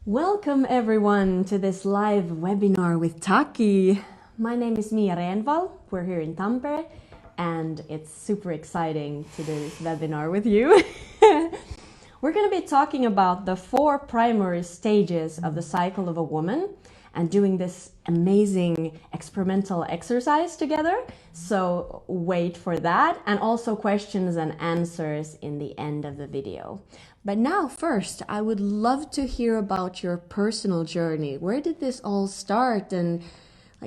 Welcome everyone to this live webinar with Taki'h. My name is Mia Renwall. We're here in Tampere and it's super exciting to do this webinar with you. We're going to be talking about the 4 primary stages of the cycle of a woman and doing this amazing experimental exercise together. So wait for that, and also questions and answers in the end of the video. But now first, I would love to hear about your personal journey. Where did this all start, and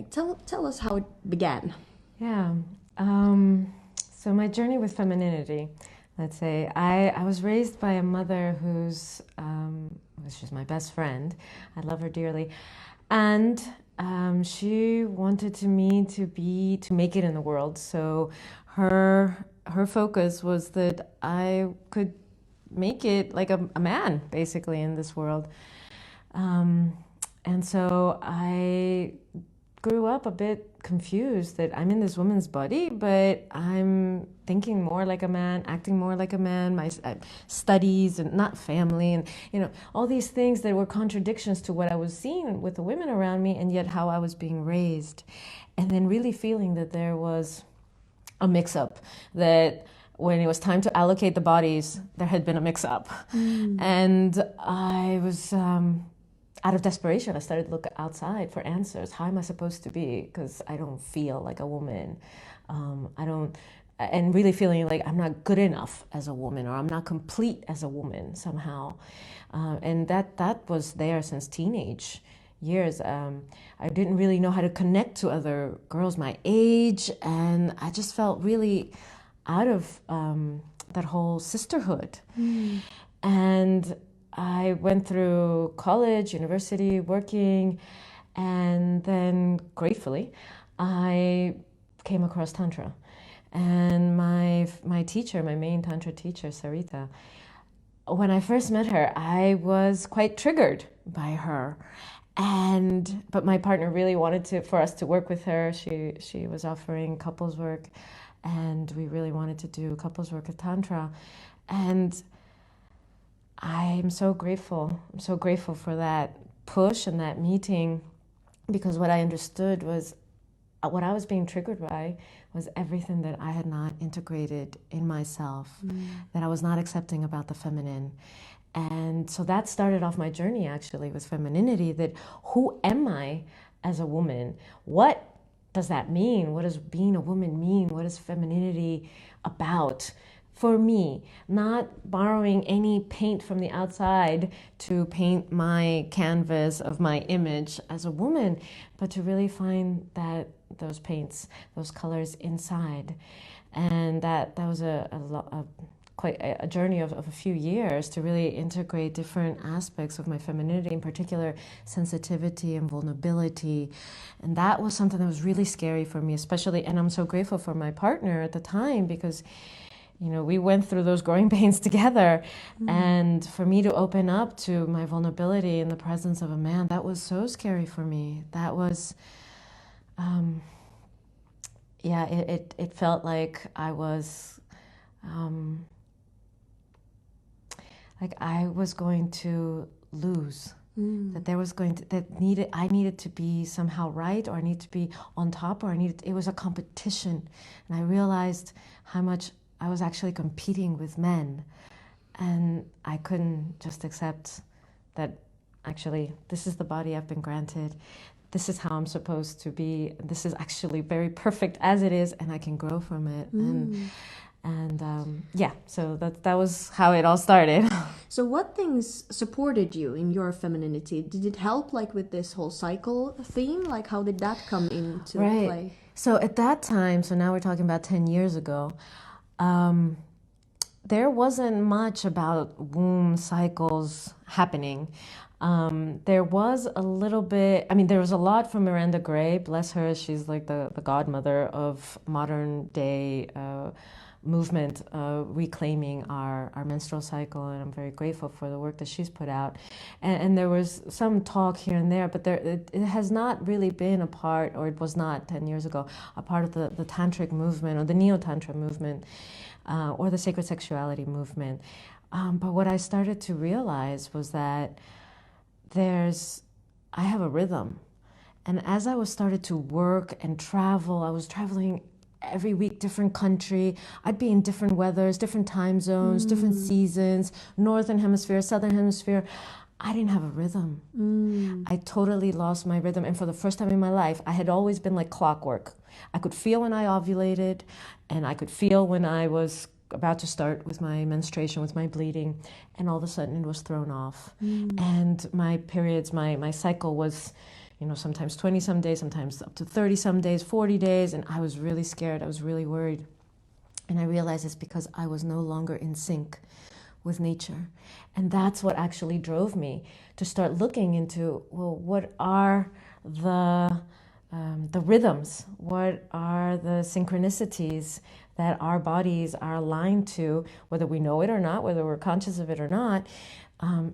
tell us how it began. Yeah. So my journey with femininity, let's say, I was raised by a mother she's my best friend. I love her dearly. And she wanted me to make it in the world. So her focus was that I could make it like a man, basically, in this world. And so I grew up a bit confused that I'm in this woman's body, but I'm thinking more like a man, acting more like a man, my studies and not family, and all these things that were contradictions to what I was seeing with the women around me, and yet how I was being raised. And then really feeling that there was a mix-up, that when it was time to allocate the bodies, there had been a mix-up. And I was out of desperation, I started to look outside for answers. How am I supposed to be? Because I don't feel like a woman. And really feeling like I'm not good enough as a woman, or I'm not complete as a woman somehow. And that was there since teenage years. I didn't really know how to connect to other girls my age, and I just felt really out of that whole sisterhood. And I went through college, university, working, and then gratefully, I came across Tantra. And my teacher, my main Tantra teacher, Sarita, when I first met her, I was quite triggered by her. But my partner really wanted for us to work with her. She was offering couples work, and we really wanted to do couples work with Tantra. And I'm so grateful. I'm so grateful for that push and that meeting, because what I understood was what I was being triggered by was everything that I had not integrated in myself, that I was not accepting about the feminine. And so that started off my journey, actually, with femininity, that who am I as a woman? What does that mean? What does being a woman mean? What is femininity about? For me, not borrowing any paint from the outside to paint my canvas of my image as a woman, but to really find those paints, those colors inside. And that was quite a journey of a few years to really integrate different aspects of my femininity, in particular sensitivity and vulnerability. And that was something that was really scary for me, especially, and I'm so grateful for my partner at the time, because we went through those growing pains together. And for me to open up to my vulnerability in the presence of a man, that was so scary for me. That was, it felt like I was, going to lose. That I needed to be somehow right, or I needed to be on top, or it was a competition. And I realized how much I was actually competing with men, and I couldn't just accept that actually this is the body I've been granted, this is how I'm supposed to be, this is actually very perfect as it is, and I can grow from it. So that was how it all started. So what things supported you in your femininity? Did it help, with this whole cycle theme? How did that come into play? So at that time, so now we're talking about 10 years ago, there wasn't much about womb cycles happening. There was a little bit, there was a lot from Miranda Gray, bless her. She's like the godmother of modern day movement, reclaiming our menstrual cycle, and I'm very grateful for the work that she's put out. And there was some talk here and there, but it has not really been a part, or it was not 10 years ago, a part of the tantric movement, or the neo-tantra movement, or the sacred sexuality movement. But what I started to realize was that I have a rhythm. And as I was started to work and travel, I was traveling every week, different country. I'd be in different weathers, different time zones, different seasons, northern hemisphere, southern hemisphere. I didn't have a rhythm. I totally lost my rhythm. And for the first time in my life, I had always been like clockwork. I could feel when I ovulated, and I could feel when I was about to start with my menstruation, with my bleeding, and all of a sudden it was thrown off. And my periods, my cycle was, sometimes 20 some days, sometimes up to 30 some days, 40 days, and I was really scared. I was really worried. And I realized it's because I was no longer in sync with nature. And that's what actually drove me to start looking into, well, what are the rhythms? What are the synchronicities that our bodies are aligned to, whether we know it or not, whether we're conscious of it or not,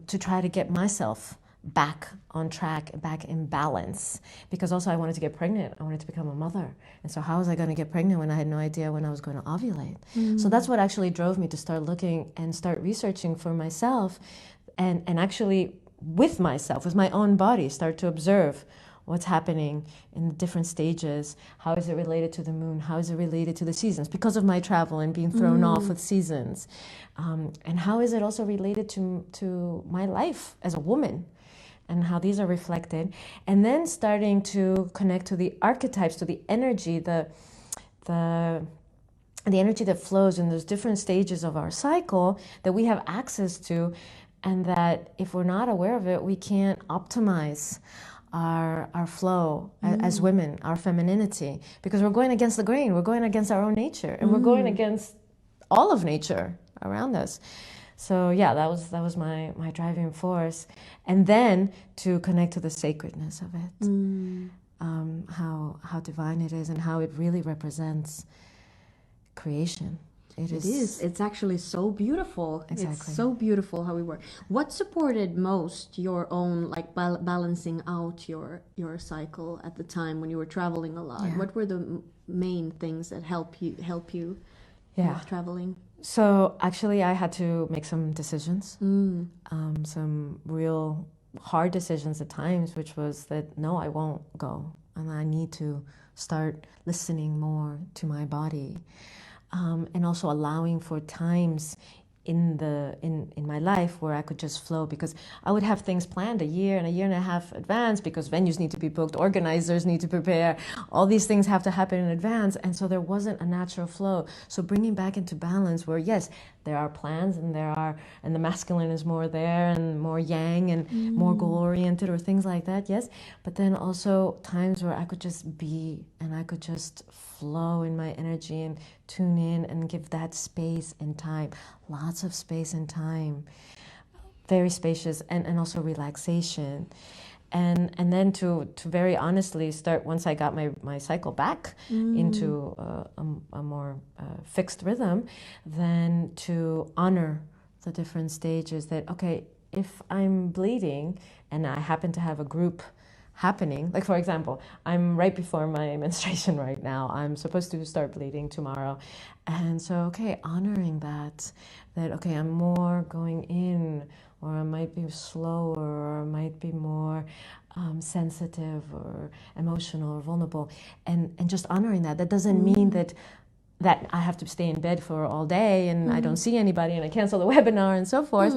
to try to get myself back on track, back in balance. Because also I wanted to get pregnant. I wanted to become a mother. And so how was I going to get pregnant when I had no idea when I was going to ovulate? So that's what actually drove me to start looking and start researching for myself, and actually with myself, with my own body, start to observe what's happening in the different stages. How is it related to the moon? How is it related to the seasons? Because of my travel and being thrown off with seasons. And how is it also related to my life as a woman? And how these are reflected. And then starting to connect to the archetypes, to the energy, the energy that flows in those different stages of our cycle that we have access to, and that if we're not aware of it, we can't optimize our flow as women, our femininity, because we're going against the grain, we're going against our own nature, and we're going against all of nature around us. So yeah, that was my driving force. And then to connect to the sacredness of it, how divine it is and how it really represents creation. It is. It's actually so beautiful. Exactly. It's so beautiful how we work. What supported most your own, like balancing out your cycle at the time when you were traveling a lot? Yeah. What were the main things that help you with traveling? So actually I had to make some decisions, some real hard decisions at times, which was that no, I won't go, and I need to start listening more to my body. And also allowing for times in my life where I could just flow, because I would have things planned a year and a half advance, because venues need to be booked, organizers need to prepare, all these things have to happen in advance, and so there wasn't a natural flow. So bringing back into balance where yes, there are plans and the masculine is more there and more yang and more goal oriented or things like that, yes, but then also times where I could just be and I could just flow in my energy and tune in and give that space and time, lots of space and time, very spacious, and also relaxation. And then to very honestly start, once I got my cycle back into a more fixed rhythm, then to honor the different stages that, okay, if I'm bleeding and I happen to have a group happening, like for example, I'm right before my menstruation right now, I'm supposed to start bleeding tomorrow, and so okay, honoring that okay, I'm more going in, or I might be slower, or I might be more sensitive or emotional or vulnerable, and just honoring that doesn't mean that I have to stay in bed for all day and I don't see anybody and I cancel the webinar and so forth,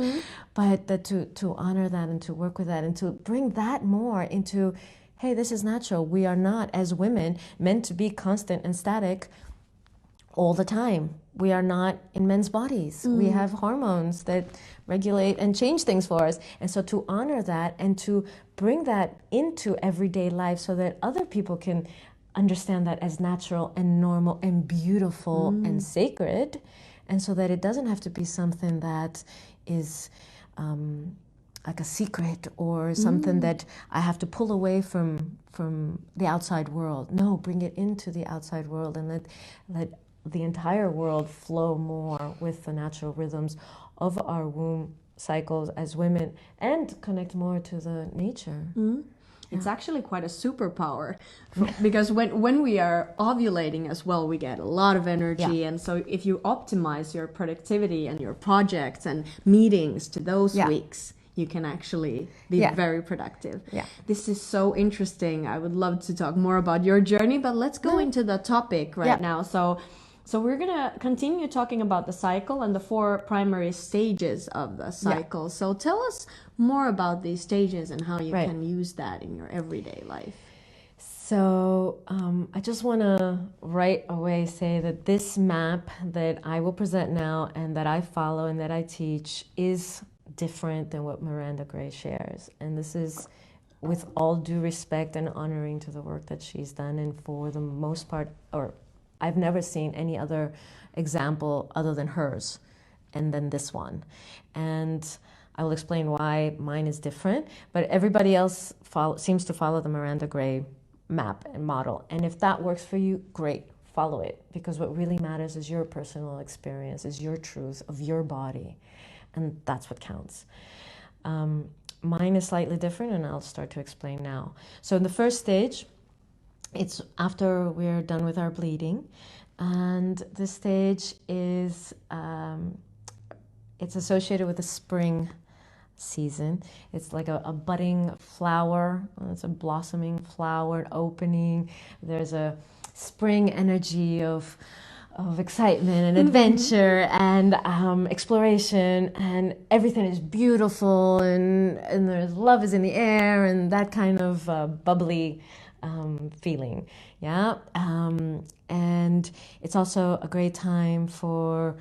but that to honor that and to work with that and to bring that more into, hey, this is natural. We are not, as women, meant to be constant and static all the time. We are not in men's bodies. We have hormones that regulate and change things for us. And so to honor that and to bring that into everyday life so that other people can understand that as natural and normal and beautiful and sacred, and so that it doesn't have to be something that is like a secret or something that I have to pull away from the outside world. No, bring it into the outside world and let the entire world flow more with the natural rhythms of our womb cycles as women, and connect more to the nature. It's actually quite a superpower, because when we are ovulating as well, we get a lot of energy. And so if you optimize your productivity and your projects and meetings to those weeks, you can actually be Yeah. very productive. Yeah. This is so interesting. I would love to talk more about your journey, but let's go into the topic right now. So we're going to continue talking about the cycle and the 4 primary stages of the cycle. So tell us more about these stages and how you can use that in your everyday life. So I just want to right away say that this map that I will present now and that I follow and that I teach is different than what Miranda Gray shares. And this is with all due respect and honoring to the work that she's done. And for the most part, or I've never seen any other example other than hers and then this one. And I will explain why mine is different, but everybody else seems to follow the Miranda Gray map and model. And if that works for you, great, follow it. Because what really matters is your personal experience, is your truth of your body. And that's what counts. Mine is slightly different, and I'll start to explain now. So in the first stage, it's after we're done with our bleeding. And this stage is, it's associated with the spring season. It's like a budding flower. It's a blossoming flower, an opening. There's a spring energy of excitement and adventure and exploration, and everything is beautiful, and there's love is in the air, and that kind of bubbly feeling. And it's also a great time for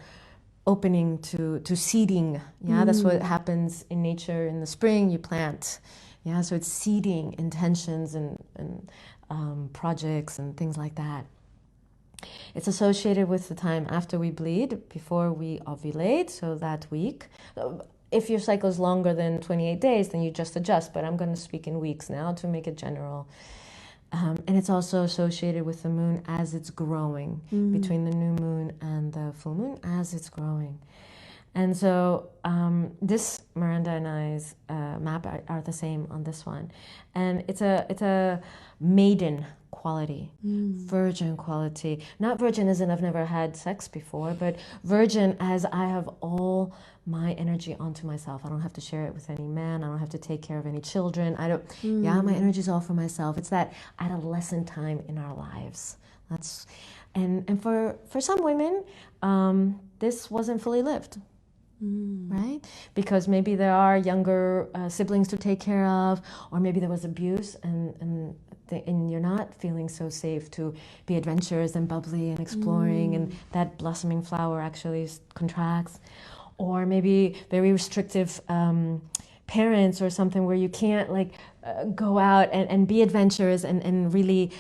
opening to seeding. That's what happens in nature in the spring. You plant. So it's seeding intentions and projects and things like that. It's associated with the time after we bleed, before we ovulate, so that week. If your cycle is longer than 28 days, then you just adjust, but I'm going to speak in weeks now to make it general. And it's also associated with the moon as it's growing, between the new moon and the full moon as it's growing. And so this Miranda and I's map are the same on this one. And it's a maiden quality, virgin quality. Not virgin as in I've never had sex before, but virgin as I have all my energy onto myself. I don't have to share it with any man. I don't have to take care of any children. I don't. My energy's all for myself. It's that adolescent time in our lives. And for some women, this wasn't fully lived. Right? Because maybe there are younger siblings to take care of, or maybe there was abuse, and you're not feeling so safe to be adventurous and bubbly and exploring, and that blossoming flower actually contracts. Or maybe very restrictive parents or something where you can't go out and be adventurous and really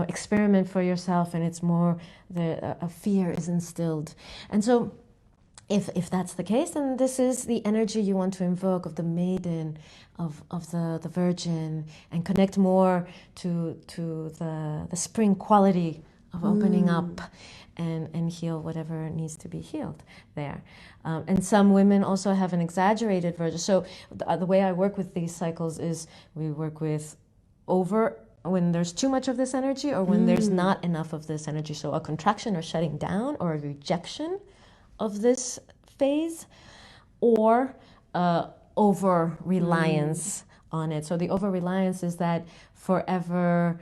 experiment for yourself, and it's more a fear is instilled. And so if that's the case, then this is the energy you want to invoke of the maiden, of the virgin, and connect more to the spring quality of opening up and heal whatever needs to be healed there. And some women also have an exaggerated virgin. So the way I work with these cycles is we work with when there's too much of this energy, or when there's not enough of this energy. So a contraction or shutting down, or a rejection of this phase, or over-reliance on it. So the over-reliance is that forever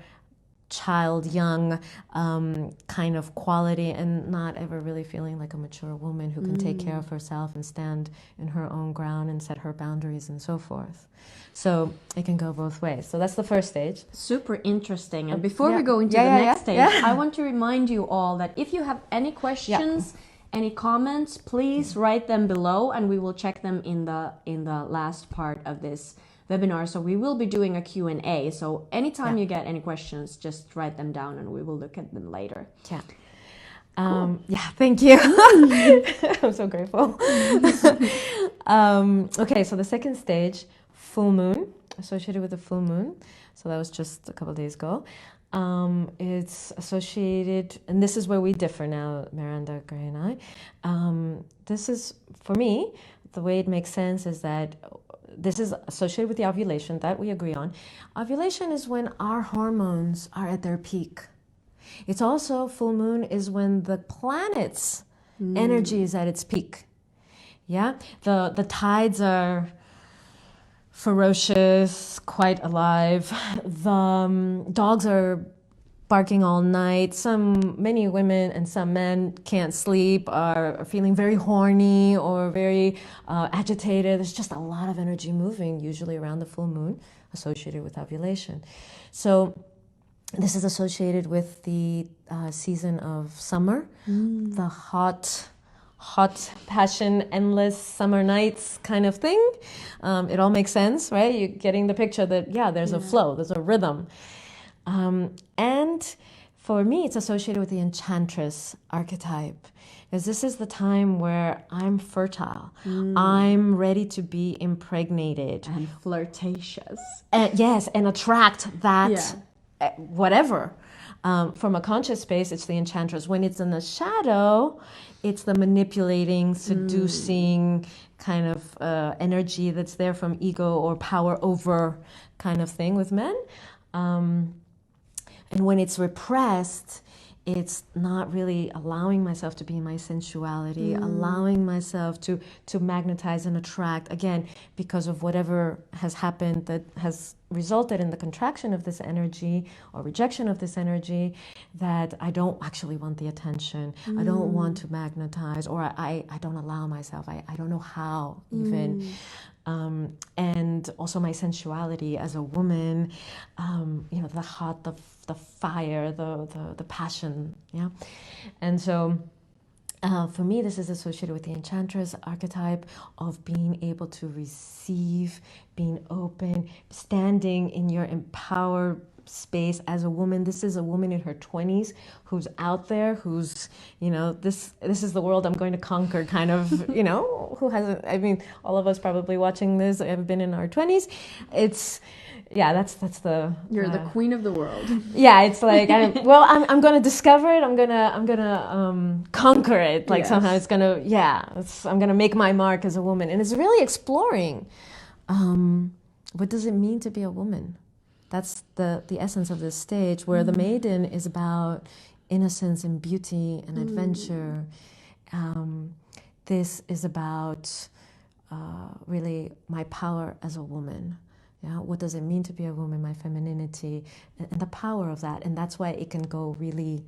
child, young kind of quality, and not ever really feeling like a mature woman who can take care of herself and stand in her own ground and set her boundaries and so forth. So it can go both ways. So that's the first stage. Super interesting. And before we go into the next stage, I want to remind you all that if you have any questions, any comments, please write them below, and we will check them in the last part of this webinar. So we will be doing a Q&A. So anytime you get any questions, just write them down and we will look at them later. Cool. Thank you. I'm so grateful. Okay, so the second stage, full moon, associated with the full moon. So that was just a couple of days ago. It's associated, and this is where we differ now, Miranda Gray and I. This is, for me, the way it makes sense is that this is associated with the ovulation that we agree on. Ovulation is when our hormones are at their peak. It's also, full moon is when the planet's energy is at its peak. The tides are ferocious, quite alive. The dogs are barking all night. Many women and some men can't sleep, are feeling very horny or very agitated. There's just a lot of energy moving, usually around the full moon, associated with ovulation. So this is associated with the season of summer, the hot, passion, endless summer nights kind of thing. It all makes sense, right? You're getting the picture that, there's a flow, there's a rhythm. And for me, it's associated with the Enchantress archetype, because this is the time where I'm fertile. I'm ready to be impregnated. And flirtatious. And attract that, whatever. From a conscious space, it's the Enchantress. When it's in the shadow, it's the manipulating, seducing kind of energy that's there from ego or power over kind of thing with men. And when it's repressed, it's not really allowing myself to be in my sensuality, allowing myself to magnetize and attract, again, because of whatever has happened that has resulted in the contraction of this energy or rejection of this energy, that I don't actually want the attention. I don't want to magnetize, or I don't allow myself. I don't know how even. And also my sensuality as a woman, the hot, the fire, the passion, and so for me, this is associated with the Enchantress archetype of being able to receive, being open, standing in your empowered space as a woman. This is a woman in her 20s who's out there, who's, this is the world I'm going to conquer kind of, who hasn't, all of us probably watching this have been in our 20s. It's, that's the... You're the queen of the world. Yeah, it's like, I'm going to discover it. I'm going to conquer it. Like somehow it's going to, I'm going to make my mark as a woman. And it's really exploring, what does it mean to be a woman? That's the essence of this stage, where the Maiden is about innocence and beauty and adventure. This is about really my power as a woman. What does it mean to be a woman, my femininity, and the power of that. And that's why it can go really,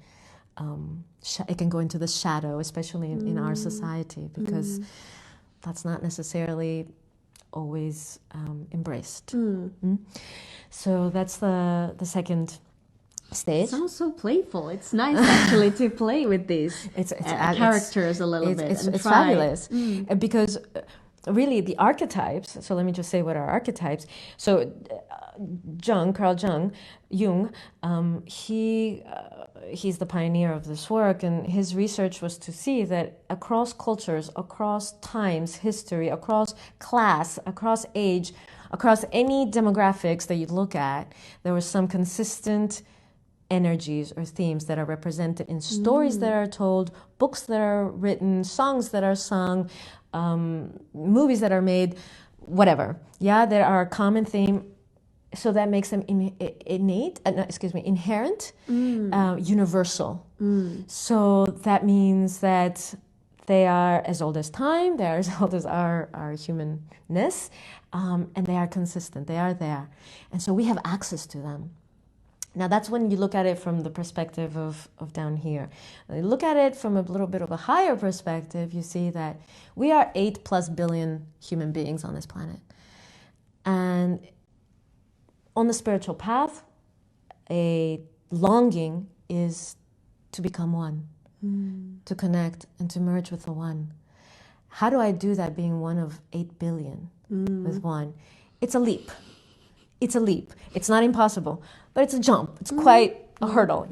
it can go into the shadow, especially in our society, because that's not necessarily always embraced. So that's the second stage. It sounds so playful. It's nice actually to play with these characters a little bit. It's fabulous because really the archetypes. So let me just say what are archetypes. So Carl Jung, he's the pioneer of this work, and his research was to see that across cultures, across times, history, across class, across age, across any demographics that you look at, there was some consistent energies or themes that are represented in stories that are told, books that are written, songs that are sung, movies that are made, whatever. There are a common theme. So that makes them inherent, universal. So that means that they are as old as time, they are as old as our humanness, and they are consistent, they are there. And so we have access to them. Now that's when you look at it from the perspective of down here. When you look at it from a little bit of a higher perspective, you see that we are 8+ billion human beings on this planet. And on the spiritual path, a longing is to become one, to connect and to merge with the one. How do I do that being one of 8 billion with one? It's a leap. It's a leap. It's not impossible, but it's a jump. It's quite a hurdle,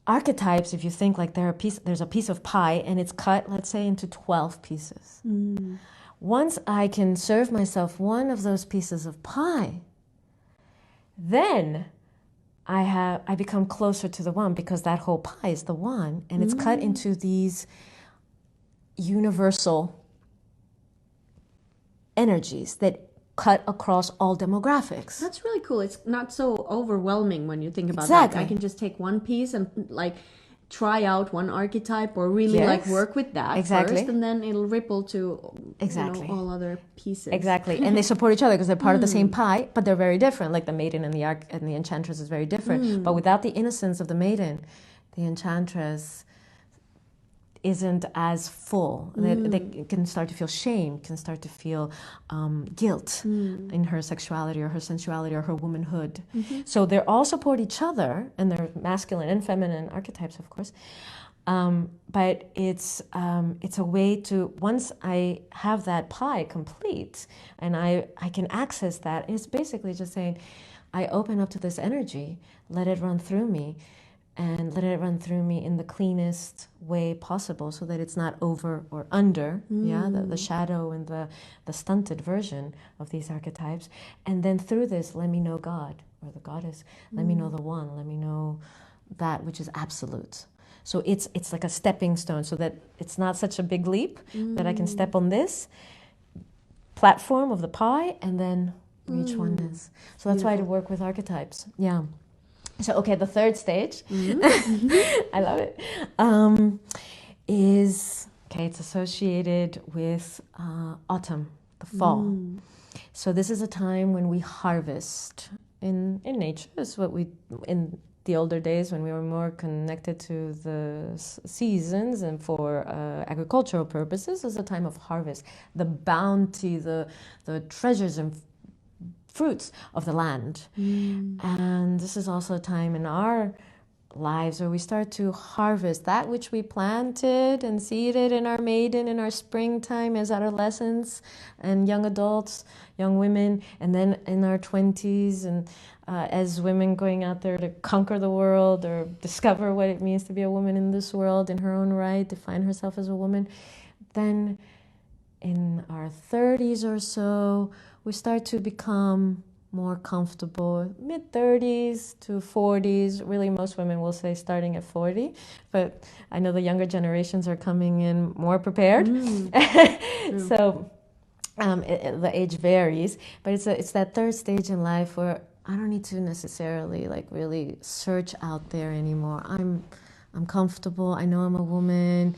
Archetypes, if you think like there's a piece of pie and it's cut, let's say, into 12 pieces. Once I can serve myself one of those pieces of pie, then I become closer to the one, because that whole pie is the one, and it's cut into these universal energies that cut across all demographics. That's really cool. It's not so overwhelming when you think about Exactly. that. I can just take one piece and try out one archetype or really Yes, like work with that exactly. first, and then it'll ripple to Exactly. all other pieces. Exactly, and they support each other because they're part of the same pie, but they're very different. Like the Maiden and the Enchantress is very different. But without the innocence of the Maiden, the Enchantress isn't as full. They can start to feel shame, can start to feel guilt in her sexuality or her sensuality or her womanhood. So they all support each other, and they're masculine and feminine archetypes, of course. But it's a way to, once I have that pie complete and I can access that, it's basically just saying, I open up to this energy, let it run through me, and let it run through me in the cleanest way possible so that it's not over or under, the shadow and the stunted version of these archetypes. And then through this, let me know God or the goddess, let me know the one, let me know that which is absolute. So it's like a stepping stone so that it's not such a big leap that I can step on this platform of the pie and then reach oneness. So that's why I work with archetypes. Yeah. So, okay, the third stage, I love it, is, it's associated with autumn, the fall. So this is a time when we harvest in nature. It's what we, in the older days when we were more connected to the seasons and for agricultural purposes, is a time of harvest. The bounty, the treasures and fruits of the land. And this is also a time in our lives where we start to harvest that which we planted and seeded in our maiden, in our springtime as adolescents and young adults, young women, and then in our 20s and as women going out there to conquer the world or discover what it means to be a woman in this world in her own right, define herself as a woman. Then in our 30s or so, we start to become more comfortable, mid-30s to 40s. Really, most women will say starting at 40, but I know the younger generations are coming in more prepared. So the age varies, but it's that third stage in life where I don't need to necessarily like really search out there anymore. I'm comfortable. I know I'm a woman,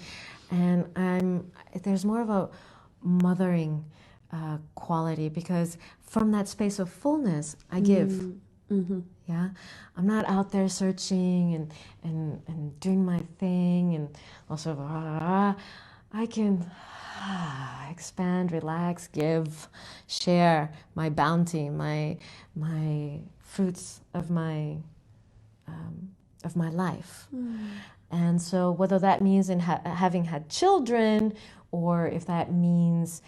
and there's more of a mothering quality, because from that space of fullness I give. Yeah, I'm not out there searching and doing my thing and also I can expand, relax, give, share my bounty, my fruits of my life. And so whether that means in having had children, or if that means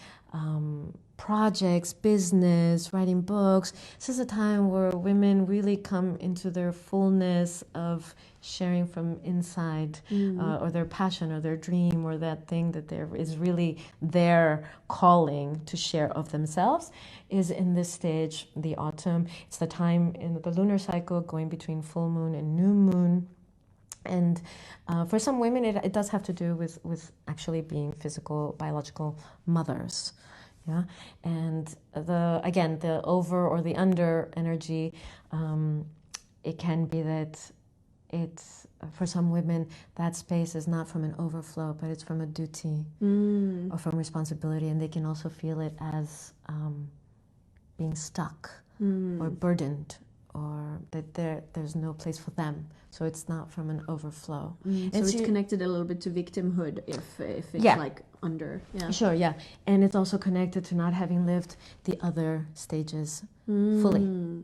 projects, business, writing books, this is a time where women really come into their fullness of sharing from inside, or their passion or their dream or that thing that there is really their calling to share of themselves, is in this stage, the autumn. It's the time in the lunar cycle going between full moon and new moon. And for some women, it does have to do with actually being physical, biological mothers. Yeah, and the over or the under energy, it can be that it's, for some women, that space is not from an overflow, but it's from a duty or from responsibility, and they can also feel it as being stuck or burdened, or that there's no place for them. So it's not from an overflow. So it's connected a little bit to victimhood if it's like under. Yeah. Sure, yeah. And it's also connected to not having lived the other stages fully,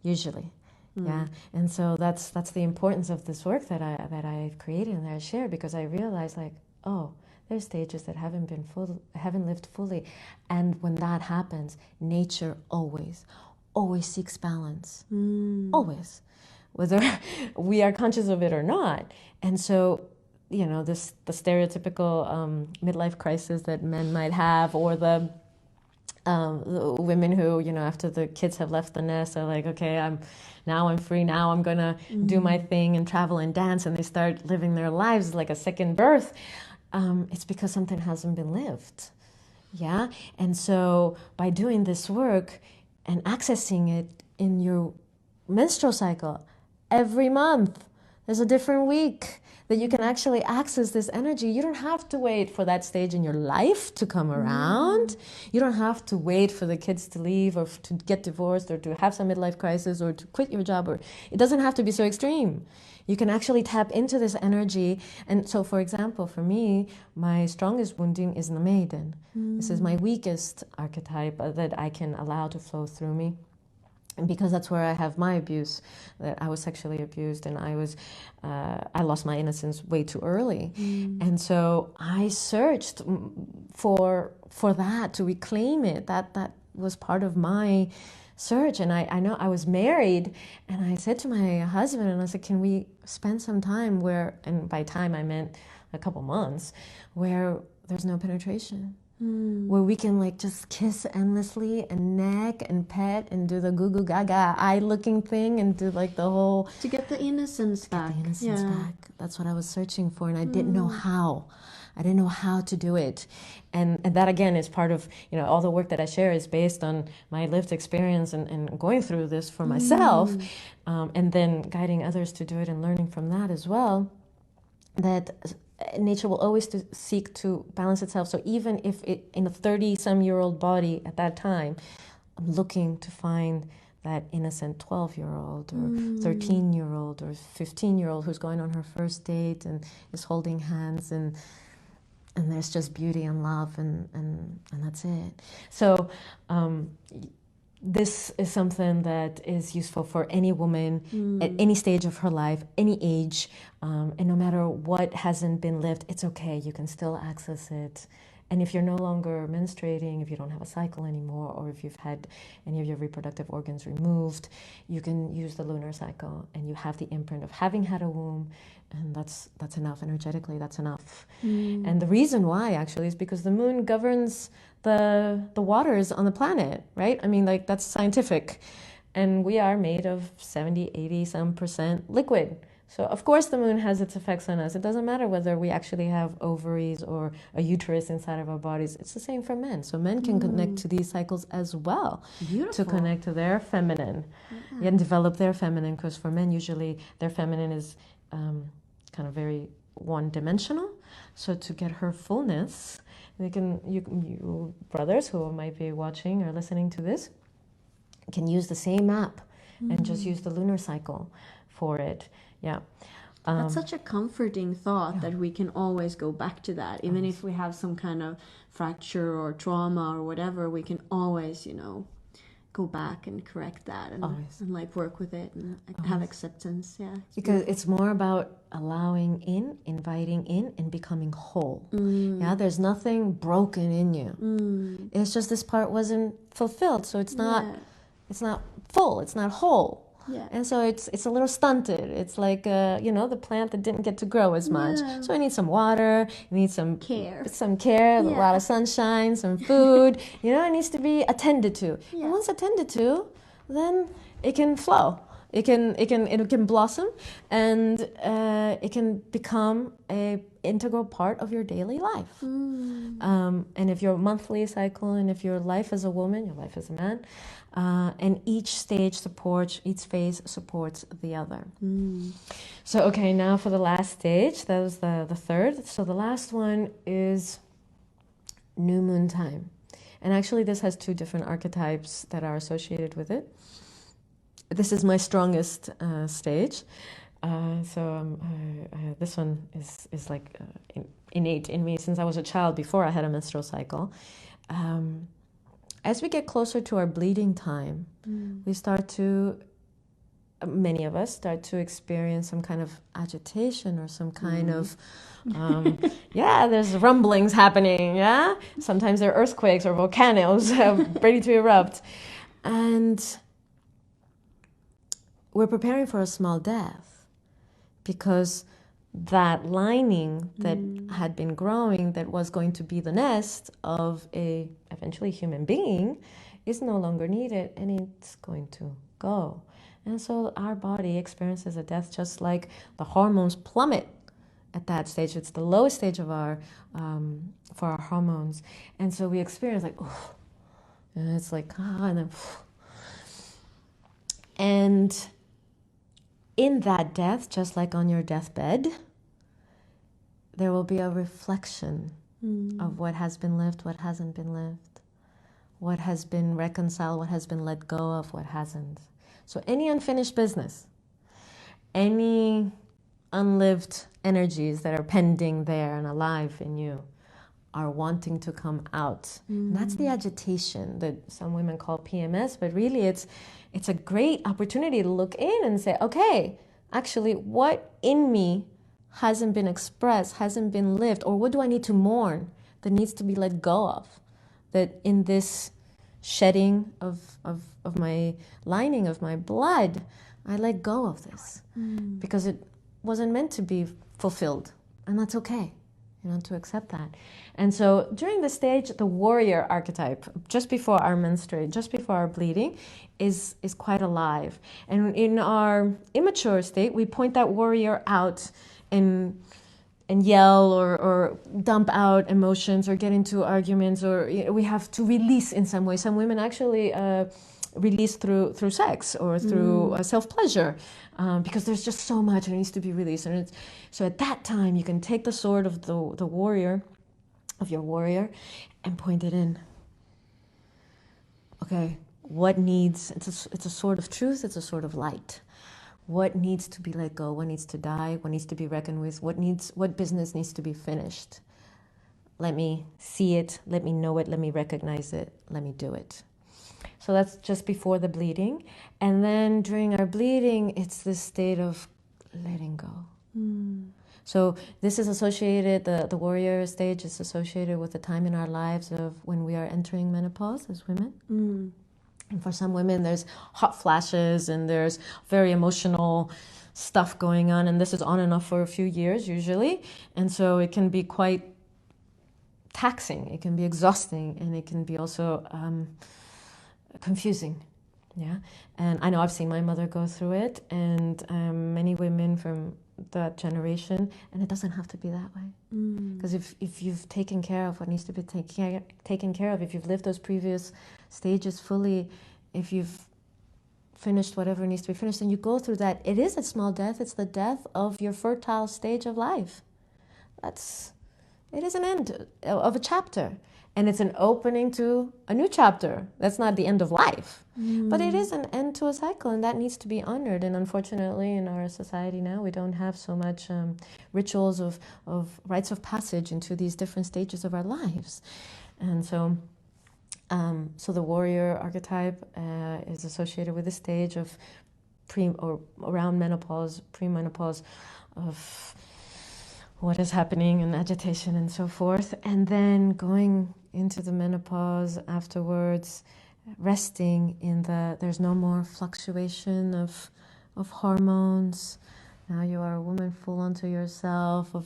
usually. Yeah. And so that's the importance of this work that I've created and that I share, because I realized like, oh, there's stages that haven't lived fully. And when that happens, nature always seeks balance. Always. Whether we are conscious of it or not. And so, the stereotypical midlife crisis that men might have, or the women who, after the kids have left the nest, are like, okay, I'm free, now I'm gonna do my thing and travel and dance, and they start living their lives like a second birth. It's because something hasn't been lived. Yeah? And so by doing this work and accessing it in your menstrual cycle, every month, There's a different week that you can actually access this energy. You don't have to wait for that stage in your life to come around. You don't have to wait for the kids to leave or to get divorced or to have some midlife crisis or to quit your job. Or it doesn't have to be so extreme. You can actually tap into this energy. And so, for example, for me, my strongest wounding is the Maiden. This is my weakest archetype that I can allow to flow through me. And because that's where I have my abuse, that I was sexually abused, and I lost my innocence way too early. And so I searched for that, to reclaim it. That was part of my search. And I know I was married, and I said to my husband, and I said, can we spend some time where, and by time I meant a couple months, where there's no penetration. Where we can like just kiss endlessly and neck and pet and do the goo goo gaga eye looking thing and do like the whole, to get the innocence back. Get the innocence back. That's what I was searching for, and I didn't know how. I didn't know how to do it. And that again is part of, all the work that I share is based on my lived experience and going through this for myself, and then guiding others to do it and learning from that as well. That nature will always seek to balance itself. So even if it, in a 30-some-year-old body at that time, I'm looking to find that innocent 12-year-old or 13-year-old or 15-year-old who's going on her first date and is holding hands, and there's just beauty and love, and that's it. So this is something that is useful for any woman at any stage of her life, any age, and no matter what hasn't been lived, it's okay. You can still access it. And if you're no longer menstruating, if you don't have a cycle anymore, or if you've had any of your reproductive organs removed, you can use the lunar cycle, and you have the imprint of having had a womb, and that's enough. Energetically, that's enough. And the reason why, actually, is because the moon governs the waters on the planet, right? I mean, like, that's scientific. And we are made of 70, 80% liquid. So, of course, the moon has its effects on us. It doesn't matter whether we actually have ovaries or a uterus inside of our bodies. It's the same for men. So men can connect to these cycles as well. Beautiful. To connect to their feminine and develop their feminine. Because for men, usually their feminine is kind of very one-dimensional. So to get her fullness, you brothers who might be watching or listening to this can use the same app and just use the lunar cycle for it. Yeah. That's such a comforting thought that we can always go back to that. Even if we have some kind of fracture or trauma or whatever, we can always, go back and correct that and like work with it and have acceptance. Yeah. Because it's more about allowing in, inviting in, and becoming whole. Yeah, there's nothing broken in you. It's just this part wasn't fulfilled, so it's not full, it's not whole. Yeah. And so it's a little stunted. It's like, the plant that didn't get to grow as much. Yeah. So it needs some water, it needs some care, a lot of sunshine, some food. It needs to be attended to. Yeah. And once attended to, then it can flow. It can blossom, and it can become a integral part of your daily life. And if your monthly cycle, and if your life as a woman, your life as a man, and each phase supports the other. So, okay, now for the last stage, that was the third. So the last one is new moon time. And actually this has two different archetypes that are associated with it. This is my strongest stage. This one is like innate in me since I was a child, before I had a menstrual cycle. As we get closer to our bleeding time, many of us start to experience some kind of agitation or some kind of, there's rumblings happening, yeah? Sometimes there are earthquakes or volcanoes ready to erupt. And we're preparing for a small death, because that lining that had been growing, that was going to be the nest of a eventually human being, is no longer needed, and it's going to go. And so our body experiences a death, just like the hormones plummet at that stage. It's the lowest stage of for our hormones. And so we experience like, and it's like, and then, and in that death, just like on your deathbed, there will be a reflection of what has been lived, what hasn't been lived, what has been reconciled, what has been let go of, what hasn't. So any unfinished business, any unlived energies that are pending there and alive in you are wanting to come out. And that's the agitation that some women call PMS, but really it's a great opportunity to look in and say, okay, actually, what in me hasn't been expressed, hasn't been lived, or what do I need to mourn that needs to be let go of? That in this shedding of my lining, of my blood, I let go of this because it wasn't meant to be fulfilled. And that's okay, to accept that. And so during the stage, the warrior archetype, just before our menstruate, just before our bleeding, is quite alive. And in our immature state, we point that warrior out and yell or dump out emotions or get into arguments, or we have to release in some way. Some women actually release through sex or through self-pleasure because there's just so much and it needs to be released. And so at that time, you can take the sword of the warrior, of your warrior, and point it in. Okay, what needs, it's a sword of truth, it's a sword of light. What needs to be let go? What needs to die? What needs to be reckoned with? What business needs to be finished? Let me see it. Let me know it. Let me recognize it. Let me do it. So that's just before the bleeding. And then during our bleeding, it's this state of letting go. So this is associated, the warrior stage is associated with the time in our lives of when we are entering menopause as women. And for some women, there's hot flashes and there's very emotional stuff going on. And this is on and off for a few years usually. And so it can be quite taxing. It can be exhausting. And it can be also confusing. Yeah. And I know I've seen my mother go through it and many women from that generation. And it doesn't have to be that way. Because if you've taken care of what needs to be taken care of, if you've lived those previous stages fully, if you've finished whatever needs to be finished, and you go through that, it is a small death. It's the death of your fertile stage of life. It is an end of a chapter. And it's an opening to a new chapter. That's not the end of life. But it is an end to a cycle, and that needs to be honored. And unfortunately, in our society now, we don't have so much rituals of rites of passage into these different stages of our lives. And so the warrior archetype is associated with the stage of around menopause, premenopause, of what is happening and agitation and so forth. And then going into the menopause afterwards, resting in there's no more fluctuation of hormones. Now you are a woman full unto yourself of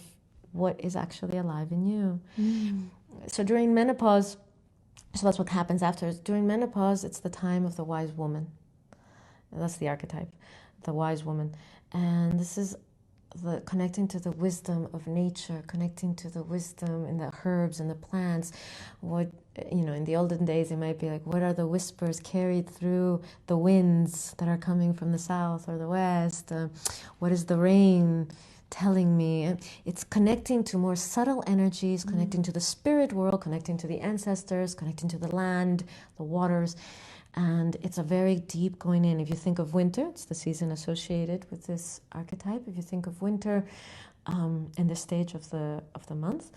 what is actually alive in you. So during menopause, so that's what happens after. During menopause, it's the time of the wise woman. And that's the archetype, the wise woman. And this is the connecting to the wisdom of nature, connecting to the wisdom in the herbs and the plants. What, in the olden days, it might be like, what are the whispers carried through the winds that are coming from the south or the west? What is the rain telling me? It's connecting to more subtle energies, connecting to the spirit world, connecting to the ancestors, connecting to the land, the waters. And it's a very deep going in. If you think of winter, it's the season associated with this archetype. If you think of winter in the stage of the month,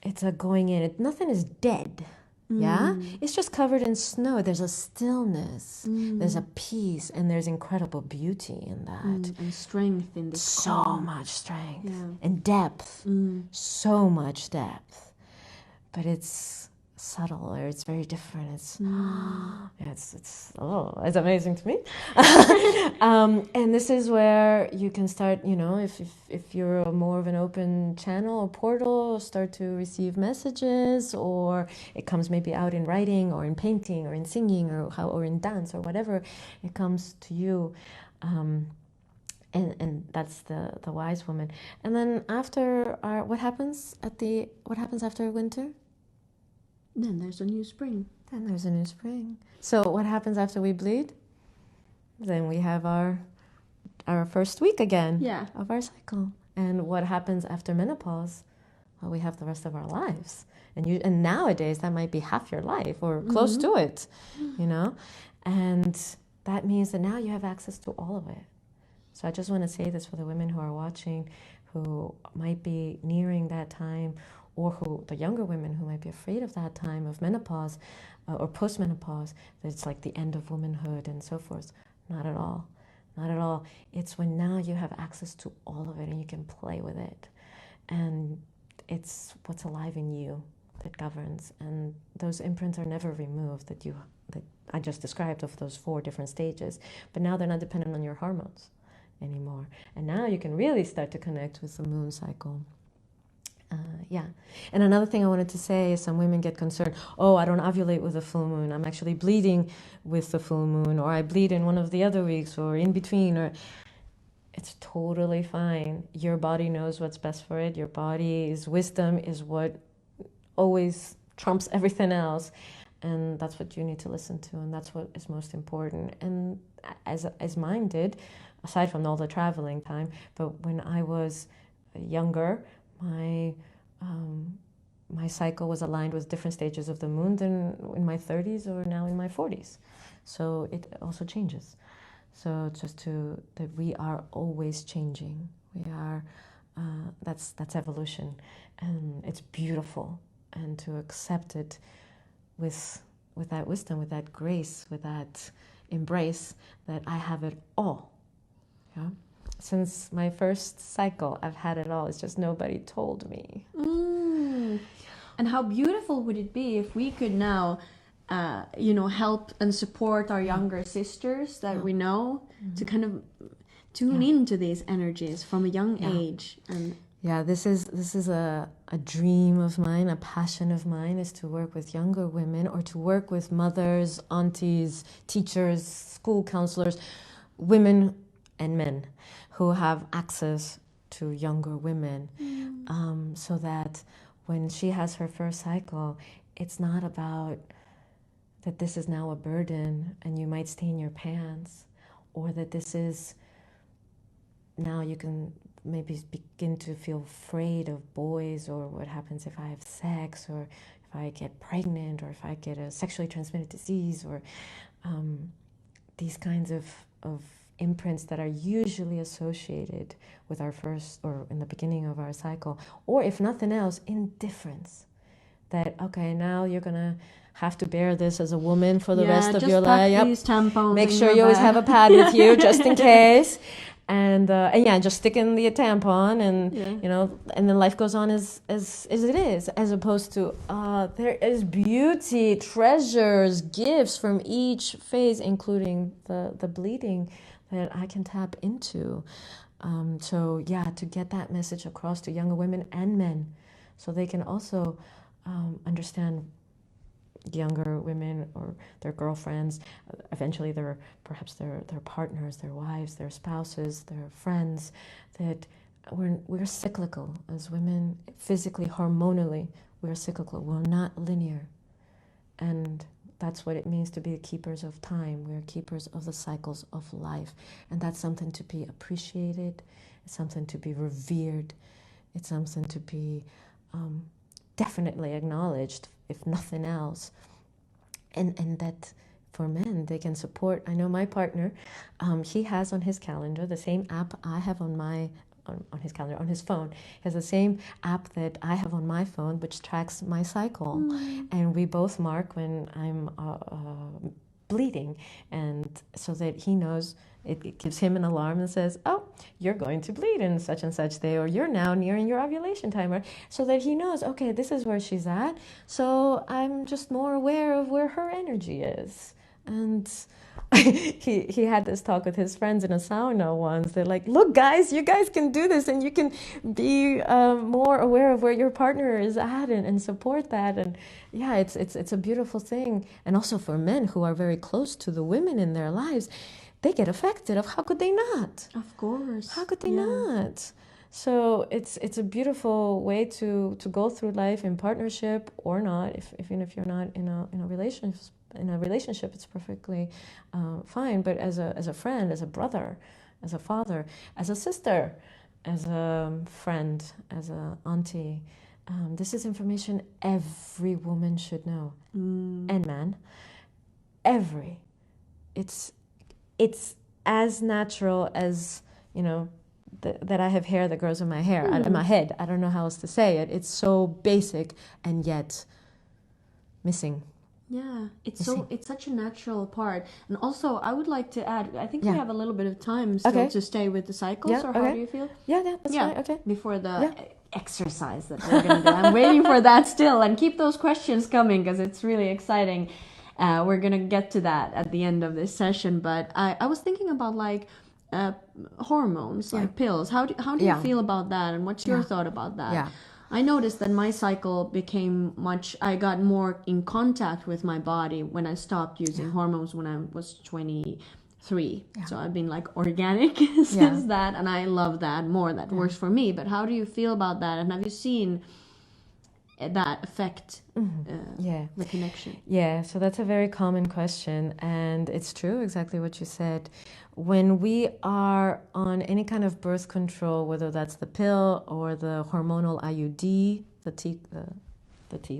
it's a going in. Nothing is dead. Yeah? It's just covered in snow. There's a stillness. There's a peace. And there's incredible beauty in that. And strength in this So calm. much strength. Yeah. And depth. So much depth. But it's subtle, or it's very different. It's amazing to me. And this is where you can start, if you're more of an open channel or portal, start to receive messages, or it comes maybe out in writing or in painting or in singing or in dance or whatever it comes to you. And that's the wise woman. And then after what happens after winter? Then there's a new spring. So what happens after we bleed? Then we have our our first week again Yeah. of our cycle. And what happens after menopause? Well, we have the rest of our lives. And nowadays, that might be half your life or close to it, you know? And that means that now you have access to all of it. So I just want to say this for the women who are watching, who might be nearing that time, or the younger women who might be afraid of that time of menopause or postmenopause, that it's like the end of womanhood and so forth. Not at all. Not at all. It's when now you have access to all of it and you can play with it. And it's what's alive in you that governs. And those imprints are never removed that I just described of those 4 different stages. But now they're not dependent on your hormones anymore. And now you can really start to connect with the moon cycle. Yeah. And another thing I wanted to say is some women get concerned, oh, I don't ovulate with the full moon. I'm actually bleeding with the full moon, or I bleed in one of the other weeks, or in between, or it's totally fine. Your body knows what's best for it. Your body's wisdom is what always trumps everything else. And that's what you need to listen to. And that's what is most important. And as mine did, aside from all the traveling time, but when I was younger, my cycle was aligned with different stages of the moon than in my 30s or now in my 40s. So it also changes. So just that we are always changing. We are, that's evolution, and it's beautiful. And to accept it with that wisdom, with that grace, with that embrace that I have it all. Yeah. Since my first cycle, I've had it all. It's just nobody told me. And how beautiful would it be if we could now, help and support our younger sisters that we know to kind of tune into these energies from a young age. And yeah, this is a dream of mine, a passion of mine, is to work with younger women, or to work with mothers, aunties, teachers, school counselors, women and men who have access to younger women, so that when she has her first cycle, it's not about that this is now a burden and you might stain your pants, or that this is now you can maybe begin to feel afraid of boys, or what happens if I have sex, or if I get pregnant, or if I get a sexually transmitted disease, or these kinds of imprints that are usually associated with our first, or in the beginning of our cycle, or if nothing else, indifference. That, okay, now you're gonna have to bear this as a woman for the rest of your life. Yep. These tampons. Make sure you always have a pad with you just in case. And just stick in the tampon, and and then life goes on as it is, as opposed to there is beauty, treasures, gifts from each phase, including the bleeding that I can tap into. To get that message across to younger women and men, so they can also understand younger women or their girlfriends, eventually perhaps their partners, their wives, their spouses, their friends, that we're cyclical as women, physically, hormonally, we're cyclical, we're not linear. And that's what it means to be keepers of time. We're keepers of the cycles of life. And that's something to be appreciated. It's something to be revered. It's something to be definitely acknowledged, if nothing else. And that for men, they can support. I know my partner, he has on his calendar the same app I have on his calendar, on his phone. He has the same app that I have on my phone, which tracks my cycle. And we both mark when I'm bleeding, and so that he knows, it gives him an alarm and says, oh, you're going to bleed in such and such day, or you're now nearing your ovulation timer, so that he knows, okay, this is where she's at, so I'm just more aware of where her energy is. And he had this talk with his friends in a sauna once. They're like, look, guys, you guys can do this, and you can be more aware of where your partner is at, and support that. And yeah, it's a beautiful thing. And also for men who are very close to the women in their lives, they get affected. How could they not? Of course. How could they not? So it's a beautiful way to go through life in partnership or not. Even if you're not in a relationship, it's perfectly fine. But as a friend, as a brother, as a father, as a sister, as a friend, as a auntie. This is information every woman should know, and man. It's as natural as, you know, that I have hair that grows in my hair, in my head. I don't know how else to say it. It's so basic and yet missing. Yeah, it's such a natural part. And also, I would like to add, I think we have a little bit of time still to stay with the cycles, or how do you feel? Yeah, that's fine. Okay. Before the exercise that we're going to do. I'm waiting for that still, and keep those questions coming because it's really exciting. We're going to get to that at the end of this session, but I was thinking about like hormones, like pills. How do you feel about that, and what's your thought about that? Yeah. I noticed that my cycle became I got more in contact with my body when I stopped using hormones when I was 23. Yeah. So I've been like organic since that, and I love that more. That works for me. But how do you feel about that? And have you seen that affect the connection? Yeah, so that's a very common question, and it's true, exactly what you said. When we are on any kind of birth control, whether that's the pill or the hormonal IUD, the T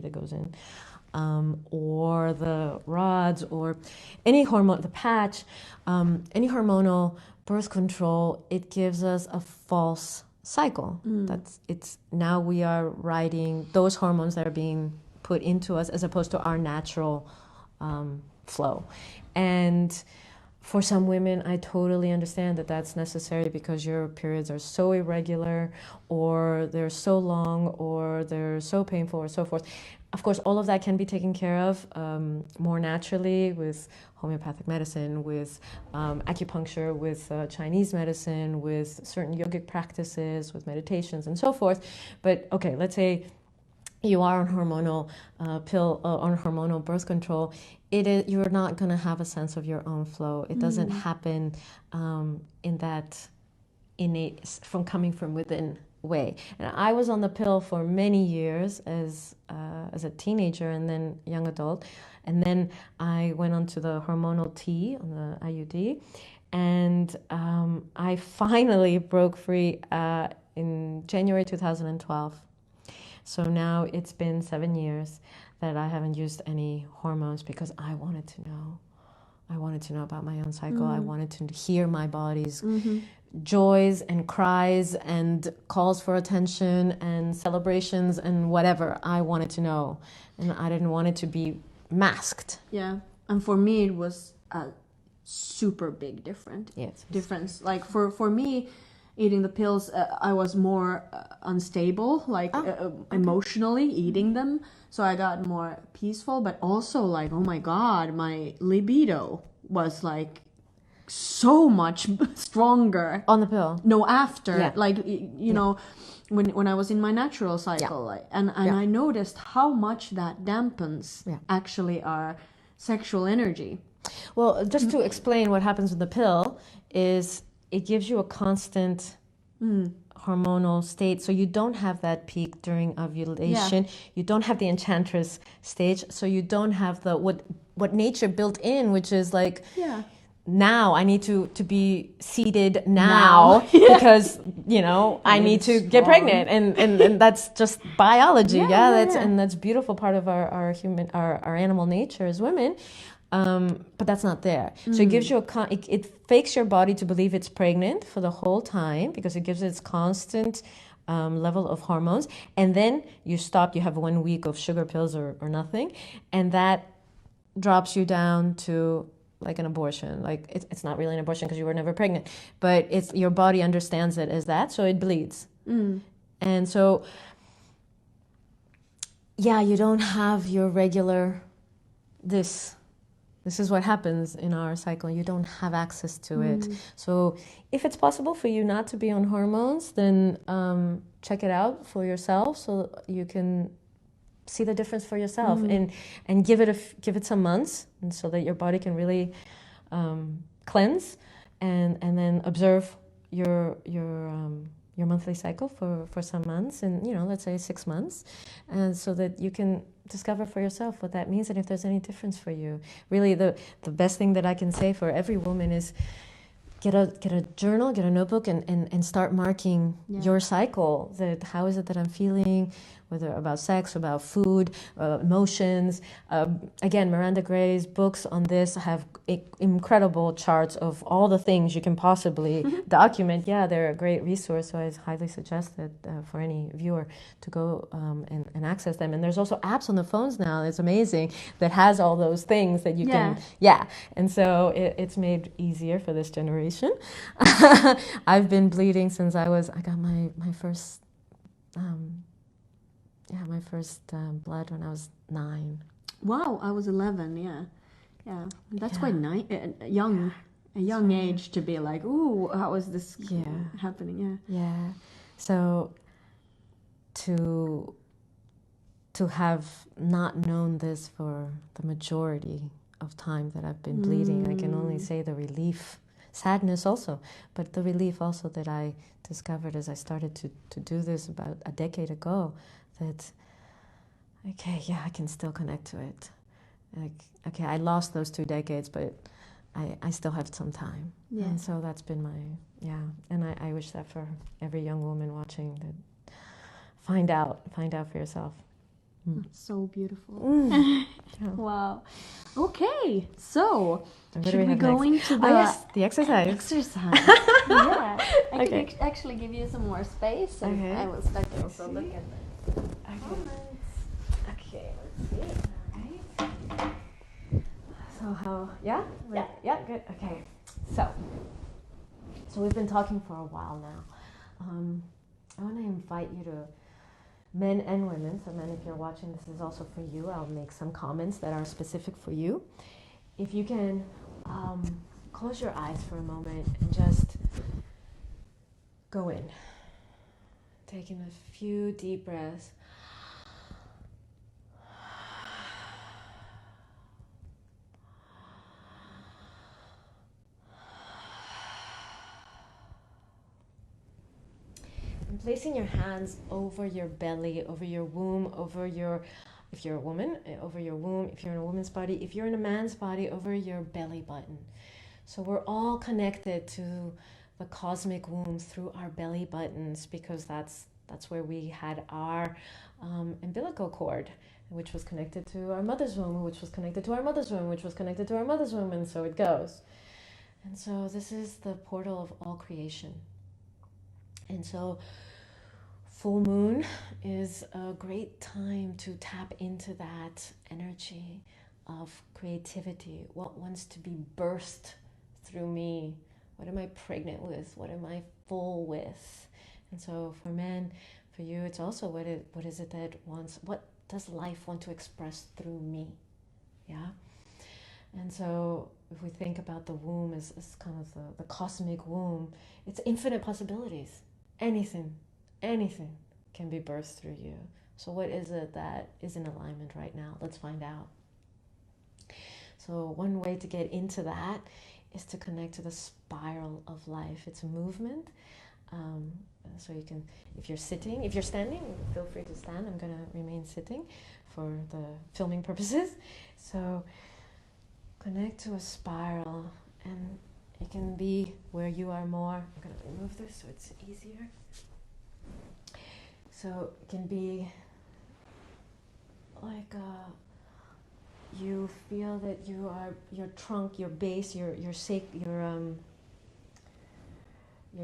that goes in, or the rods, or any hormone, the patch, any hormonal birth control, it gives us a false cycle. Now we are riding those hormones that are being put into us as opposed to our natural flow. And for some women, I totally understand that that's necessary because your periods are so irregular, or they're so long, or they're so painful, or so forth. Of course, all of that can be taken care of more naturally with homeopathic medicine, with acupuncture, with Chinese medicine, with certain yogic practices, with meditations, and so forth. But okay, let's say you are on hormonal pill, on hormonal birth control. You're not going to have a sense of your own flow. It doesn't happen in that innate, from coming from within way. And I was on the pill for many years as a teenager and then young adult, and then I went on to the hormonal T, on the IUD, and I finally broke free in January 2012. So now it's been 7 years that I haven't used any hormones because I wanted to know. I wanted to know about my own cycle. I wanted to hear my body's joys and cries and calls for attention and celebrations and whatever. I wanted to know, and I didn't want it to be masked. Yeah, and for me it was a super big difference. Like for me, eating the pills, I was more unstable, like emotionally eating them. So I got more peaceful, but also like, oh my God, my libido was like so much stronger. On the pill? No, after. Yeah. Like, you know, when I was in my natural cycle. And I noticed how much that dampens actually our sexual energy. Well, just to explain what happens with the pill is it gives you a constant hormonal state, so you don't have that peak during ovulation. You don't have the Enchantress stage, so you don't have the what nature built in, which is like now I need to be seated now. Because I need to get pregnant, and that's just biology. That's beautiful part of our human our animal nature as women. But that's not there. So it gives you it fakes your body to believe it's pregnant for the whole time because it gives it its constant level of hormones. And then you stop, you have 1 week of sugar pills or nothing. And that drops you down to like an abortion. Like it's not really an abortion because you were never pregnant, but it's your body understands it as that. So it bleeds. And so, you don't have your regular, this is what happens in our cycle. You don't have access to it. So if it's possible for you not to be on hormones, then check it out for yourself so you can see the difference for yourself and give it some months, and so that your body can really cleanse and then observe your monthly cycle for some months, and let's say 6 months, and so that you can discover for yourself what that means and if there's any difference for you. Really, the best thing that I can say for every woman is get a journal, get a notebook, and start marking your cycle. That how is it that I'm feeling, whether about sex, about food, emotions. Again, Miranda Gray's books on this have incredible charts of all the things you can possibly document. Yeah, they're a great resource, so I highly suggest that for any viewer to go and access them. And there's also apps on the phones now, it's amazing, that has all those things that you can, and so it's made easier for this generation. I've been bleeding since I got my first blood when I was 9. Wow, I was 11. That's quite young, a young age to be like, ooh, how is this happening? So to have not known this for the majority of time that I've been bleeding, I can only say the relief, sadness also, but the relief also that I discovered as I started to do this about a decade ago, that I can still connect to it. I lost those 2 decades, but I still have some time. And so that's been my, and I wish that for every young woman watching, that find out for yourself. That's so beautiful. Wow. Okay, so should we go into the exercise? I can actually give you some more space, and I will start to also look at the comments. Okay, let's see. All right. So how? Yeah, good. Okay, so we've been talking for a while now. I want to invite you to, men and women, so men, if you're watching, this is also for you. I'll make some comments that are specific for you. If you can close your eyes for a moment and just go in. Taking a few deep breaths. And placing your hands over your belly, over your womb, over your, if you're a woman, over your womb, if you're in a woman's body, if you're in a man's body, over your belly button. So we're all connected to the cosmic womb through our belly buttons, because that's where we had our umbilical cord, which was connected to our mother's womb, which was connected to our mother's womb, which was connected to our mother's womb, and so it goes. And so this is the portal of all creation. And so full moon is a great time to tap into that energy of creativity. What wants to be birthed through me? What am I pregnant with? What am I full with? And so for men, for you, it's also what is it that wants, what does life want to express through me? Yeah? And so if we think about the womb as kind of the cosmic womb, it's infinite possibilities. Anything can be birthed through you. So what is it that is in alignment right now? Let's find out. So one way to get into that is to connect to the spiral of life. It's a movement. So you can, if you're sitting, if you're standing, feel free to stand. I'm going to remain sitting for the filming purposes. So connect to a spiral, and it can be where you are more. I'm going to remove this so it's easier. So it can be like you feel that you are, your trunk, your base, your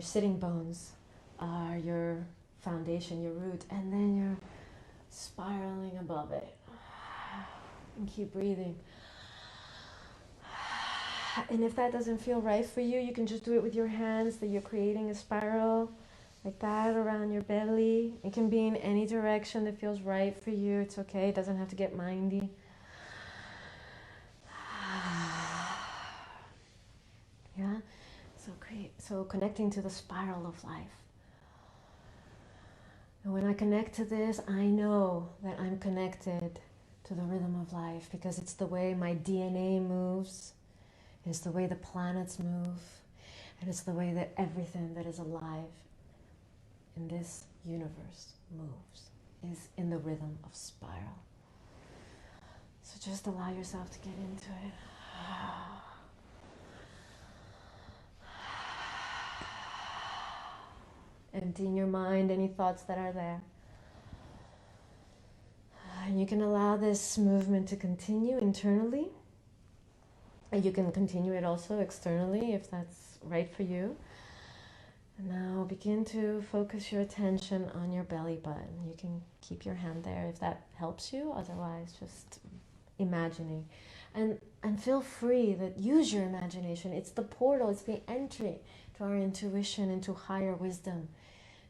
sitting bones are your foundation, your root, and then you're spiraling above it. And keep breathing. And if that doesn't feel right for you, you can just do it with your hands, that you're creating a spiral like that around your belly. It can be in any direction that feels right for you. It's okay. It doesn't have to get mindy. Yeah? So great. So connecting to the spiral of life. And when I connect to this, I know that I'm connected to the rhythm of life, because it's the way my DNA moves. It's the way the planets move. And it's the way that everything that is alive in this universe moves, is in the rhythm of spiral. So just allow yourself to get into it. emptying your mind, any thoughts that are there. And you can allow this movement to continue internally. And you can continue it also externally if that's right for you. And now begin to focus your attention on your belly button. You can keep your hand there if that helps you. Otherwise, just imagining. And feel free that use your imagination. It's the portal, it's the entry to our intuition, into higher wisdom.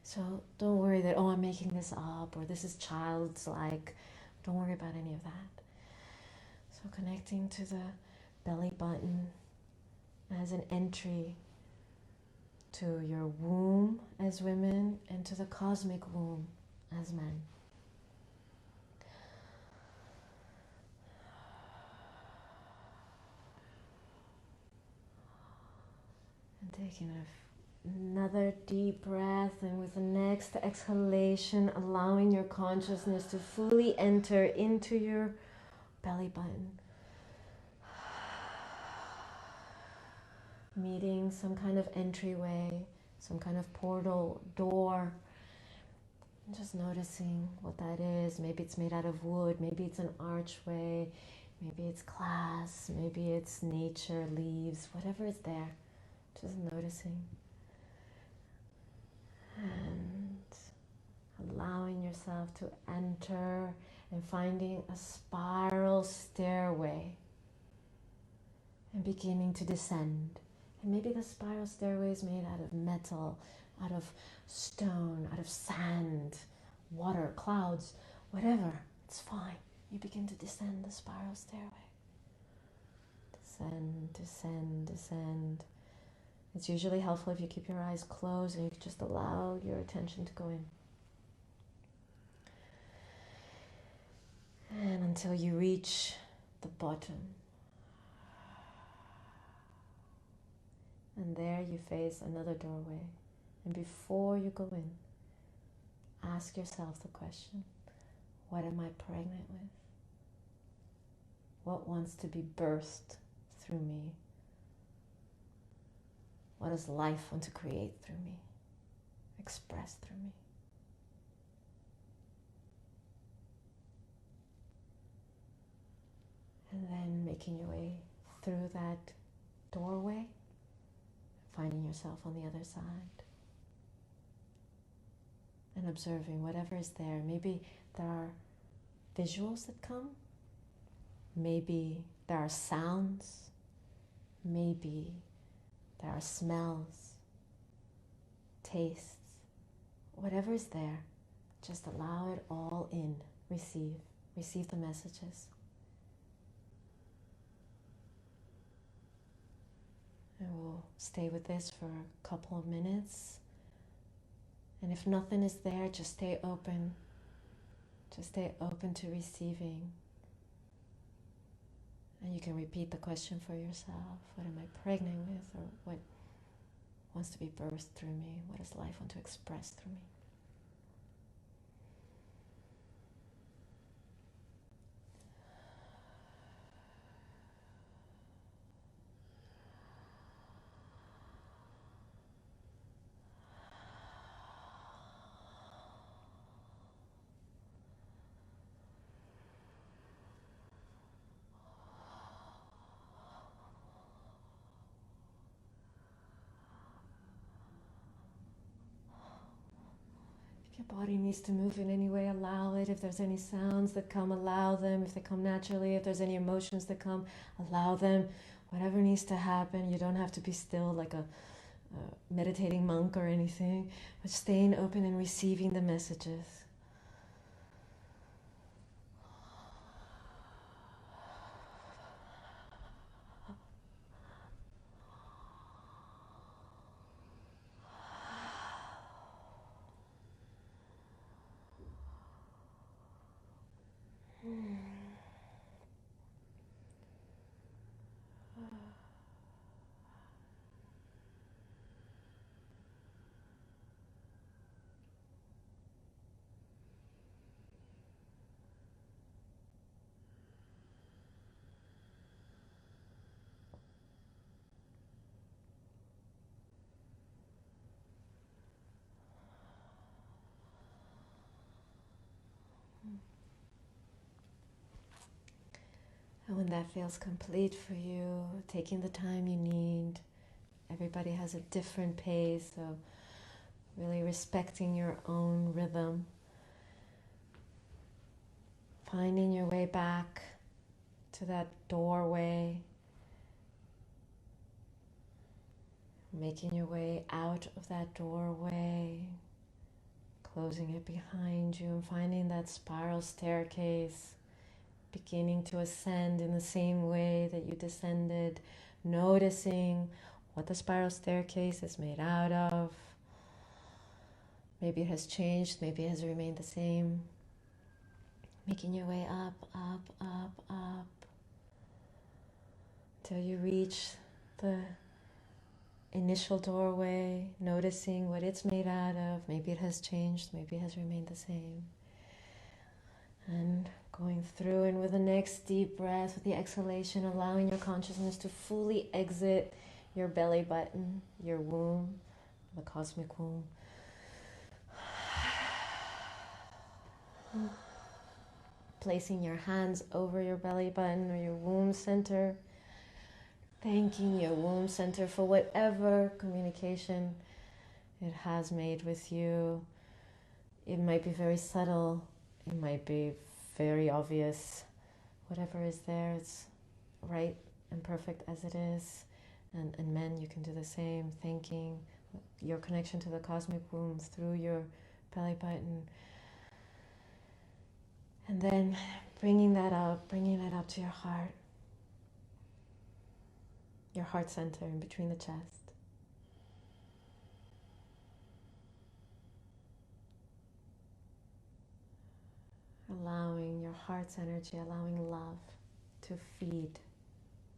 So don't worry that, oh, I'm making this up or this is childlike. Don't worry about any of that. So connecting to the belly button as an entry to your womb as women and to the cosmic womb as men. And taking another deep breath, and with the next exhalation, allowing your consciousness to fully enter into your belly button. Meeting some kind of entryway, some kind of portal, door. And just noticing what that is. Maybe it's made out of wood, maybe it's an archway, maybe it's glass, maybe it's nature, leaves, whatever is there. Just noticing. And allowing yourself to enter and finding a spiral stairway and beginning to descend. And maybe the spiral stairway is made out of metal, out of stone, out of sand, water, clouds, whatever. It's fine. You begin to descend the spiral stairway. Descend, descend, descend. It's usually helpful if you keep your eyes closed and you just allow your attention to go in. And until you reach the bottom. And there you face another doorway. And before you go in, ask yourself the question, what am I pregnant with? What wants to be birthed through me? What does life want to create through me, express through me? And then making your way through that doorway, finding yourself on the other side. And observing whatever is there. Maybe there are visuals that come. Maybe there are sounds. Maybe there are smells, tastes. Whatever is there, just allow it all in. Receive the messages. And we'll stay with this for a couple of minutes. And if nothing is there, just stay open. Just stay open to receiving. And you can repeat the question for yourself. What am I pregnant with? Or what wants to be birthed through me? What does life want to express through me? Your body needs to move in any way, allow it. If there's any sounds that come, allow them. If they come naturally, if there's any emotions that come, allow them. Whatever needs to happen, you don't have to be still like a meditating monk or anything, but staying open and receiving the messages. And when that feels complete for you, taking the time you need. Everybody has a different pace, so really respecting your own rhythm. Finding your way back to that doorway. Making your way out of that doorway. Closing it behind you and finding that spiral staircase. Beginning to ascend in the same way that you descended. Noticing what the spiral staircase is made out of. Maybe it has changed, maybe it has remained the same. Making your way up, up, up, up, till you reach the initial doorway, noticing what it's made out of. Maybe it has changed, maybe it has remained the same. And going through, and with the next deep breath, with the exhalation, allowing your consciousness to fully exit your belly button, your womb, the cosmic womb. Placing your hands over your belly button or your womb center. Thanking your womb center for whatever communication it has made with you. It might be very subtle. It might be very obvious. Whatever is there, it's right and perfect as it is. And men, you can do the same. Thanking your connection to the cosmic womb through your belly button. And then bringing that up to your heart center in between the chest. Allowing your heart's energy, allowing love to feed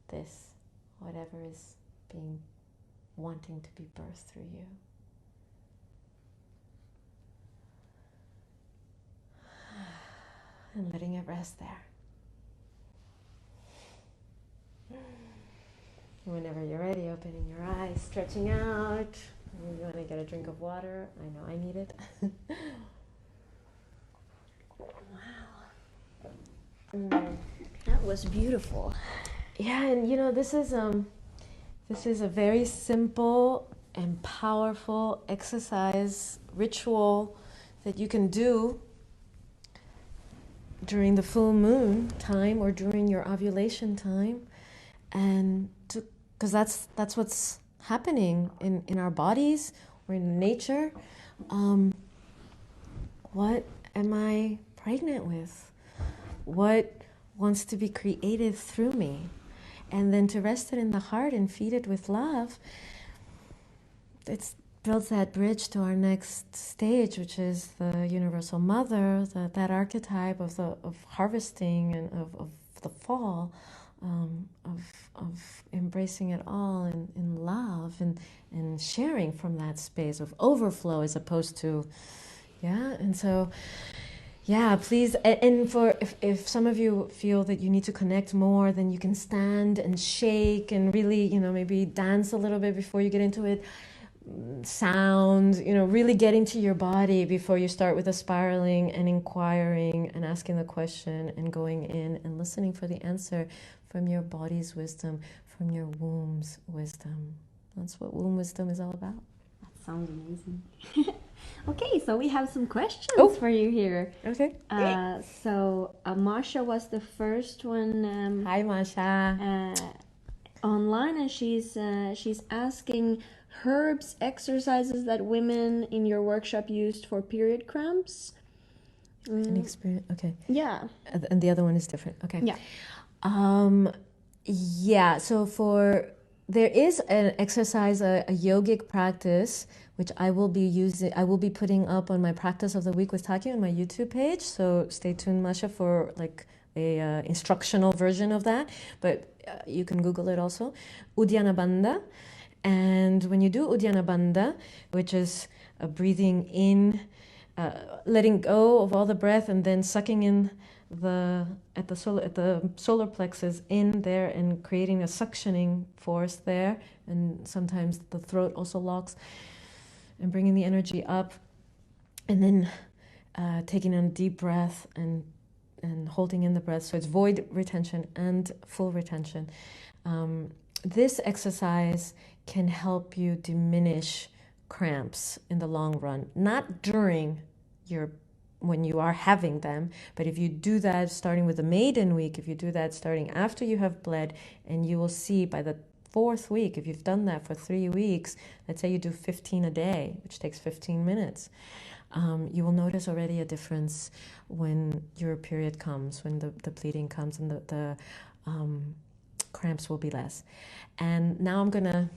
this, whatever is wanting to be birthed through you. And letting it rest there. Whenever you're ready, opening your eyes, stretching out. Maybe you want to get a drink of water. I know I need it. Wow. That was beautiful. Yeah, and this is a very simple and powerful exercise, ritual that you can do during the full moon time or during your ovulation time, and because that's what's happening in our bodies or in nature. What am I pregnant with? What wants to be created through me? And then to rest it in the heart and feed it with love, it builds that bridge to our next stage, which is the universal mother, that archetype of harvesting and of the fall, of embracing it all in love and sharing from that space of overflow as opposed to, and so, please, and for if some of you feel that you need to connect more, then you can stand and shake and really, maybe dance a little bit before you get into it. Sound, really getting to your body before you start with the spiraling and inquiring and asking the question and going in and listening for the answer from your body's wisdom, from your womb's wisdom. That's what womb wisdom is all about. That sounds amazing. Okay, so we have some questions for you here. Okay. So Masha was the first one. Hi, Masha. Online, and she's asking herbs, exercises that women in your workshop used for period cramps. An experience. Okay. Yeah. And the other one is different. Okay. Yeah. So there is an exercise, a yogic practice, which I will be putting up on my Practice of the Week with Taki'h on my YouTube page. So stay tuned, Masha, for like a instructional version of that. But you can Google it also. Uddiyana Bandha. And when you do Uddiyana Bandha, which is a breathing in, letting go of all the breath and then sucking in at the solar plexus in there and creating a suctioning force there, and sometimes the throat also locks, and bringing the energy up, and then taking a deep breath and and holding in the breath. So it's void retention and full retention. This exercise can help you diminish cramps in the long run, not during when you are having them, but if you do that starting with the maiden week, if you do that starting after you have bled, and you will see by the 4th week, if you've done that for 3 weeks, let's say you do 15 a day, which takes 15 minutes, you will notice already a difference when your period comes, when the bleeding comes, and the cramps will be less. And now I'm going to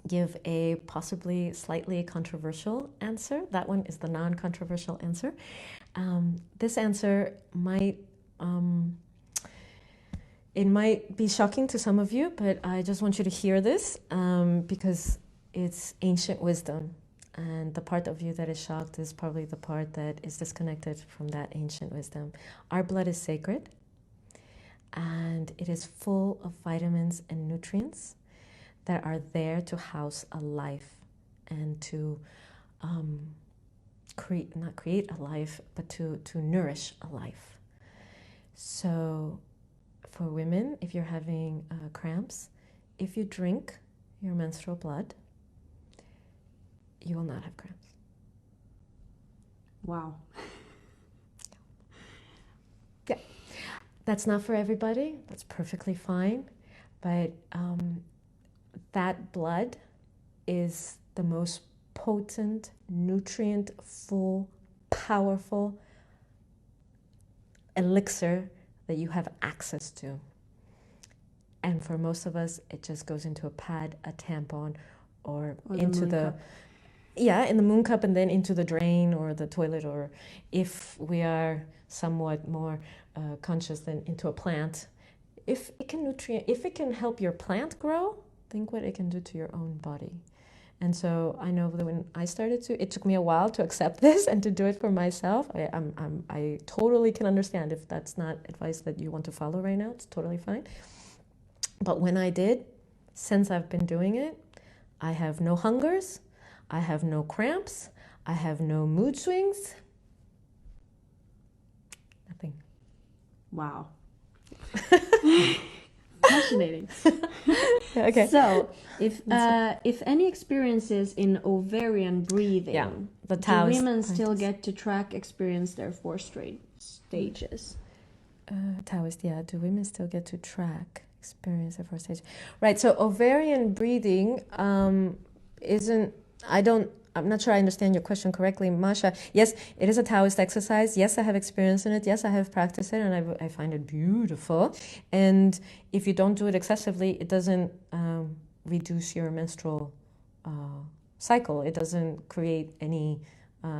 give a possibly slightly controversial answer. That one is the non-controversial answer. This answer might be shocking to some of you, but I just want you to hear this because it's ancient wisdom. And the part of you that is shocked is probably the part that is disconnected from that ancient wisdom. Our blood is sacred, and it is full of vitamins and nutrients that are there to house a life and to not create a life, but to nourish a life. So for women, if you're having cramps, if you drink your menstrual blood, you will not have cramps. Wow. Yeah, that's not for everybody. That's perfectly fine. But that blood is the most potent, nutrient-full, powerful elixir that you have access to. And for most of us, it just goes into a pad, a tampon, or into the in the moon cup, and then into the drain or the toilet, or if we are somewhat more conscious, then into a plant. If it can help your plant grow, think what it can do to your own body. And so I know that when I started it took me a while to accept this and to do it for myself. I totally can understand if that's not advice that you want to follow right now. It's totally fine. But when I did, since I've been doing it, I have no hungers, I have no cramps, I have no mood swings. Nothing. Wow. Fascinating. Okay. So, if any experiences in ovarian breathing, the do Taoist women still get to experience their 4 straight stages? Taoist, do women still get to experience their 4 stages? Right. So ovarian breathing I'm not sure I understand your question correctly, Masha. Yes, it is a Taoist exercise. Yes, I have experience in it. Yes, I have practiced it, and I find it beautiful. And if you don't do it excessively, it doesn't reduce your menstrual cycle. It doesn't create any...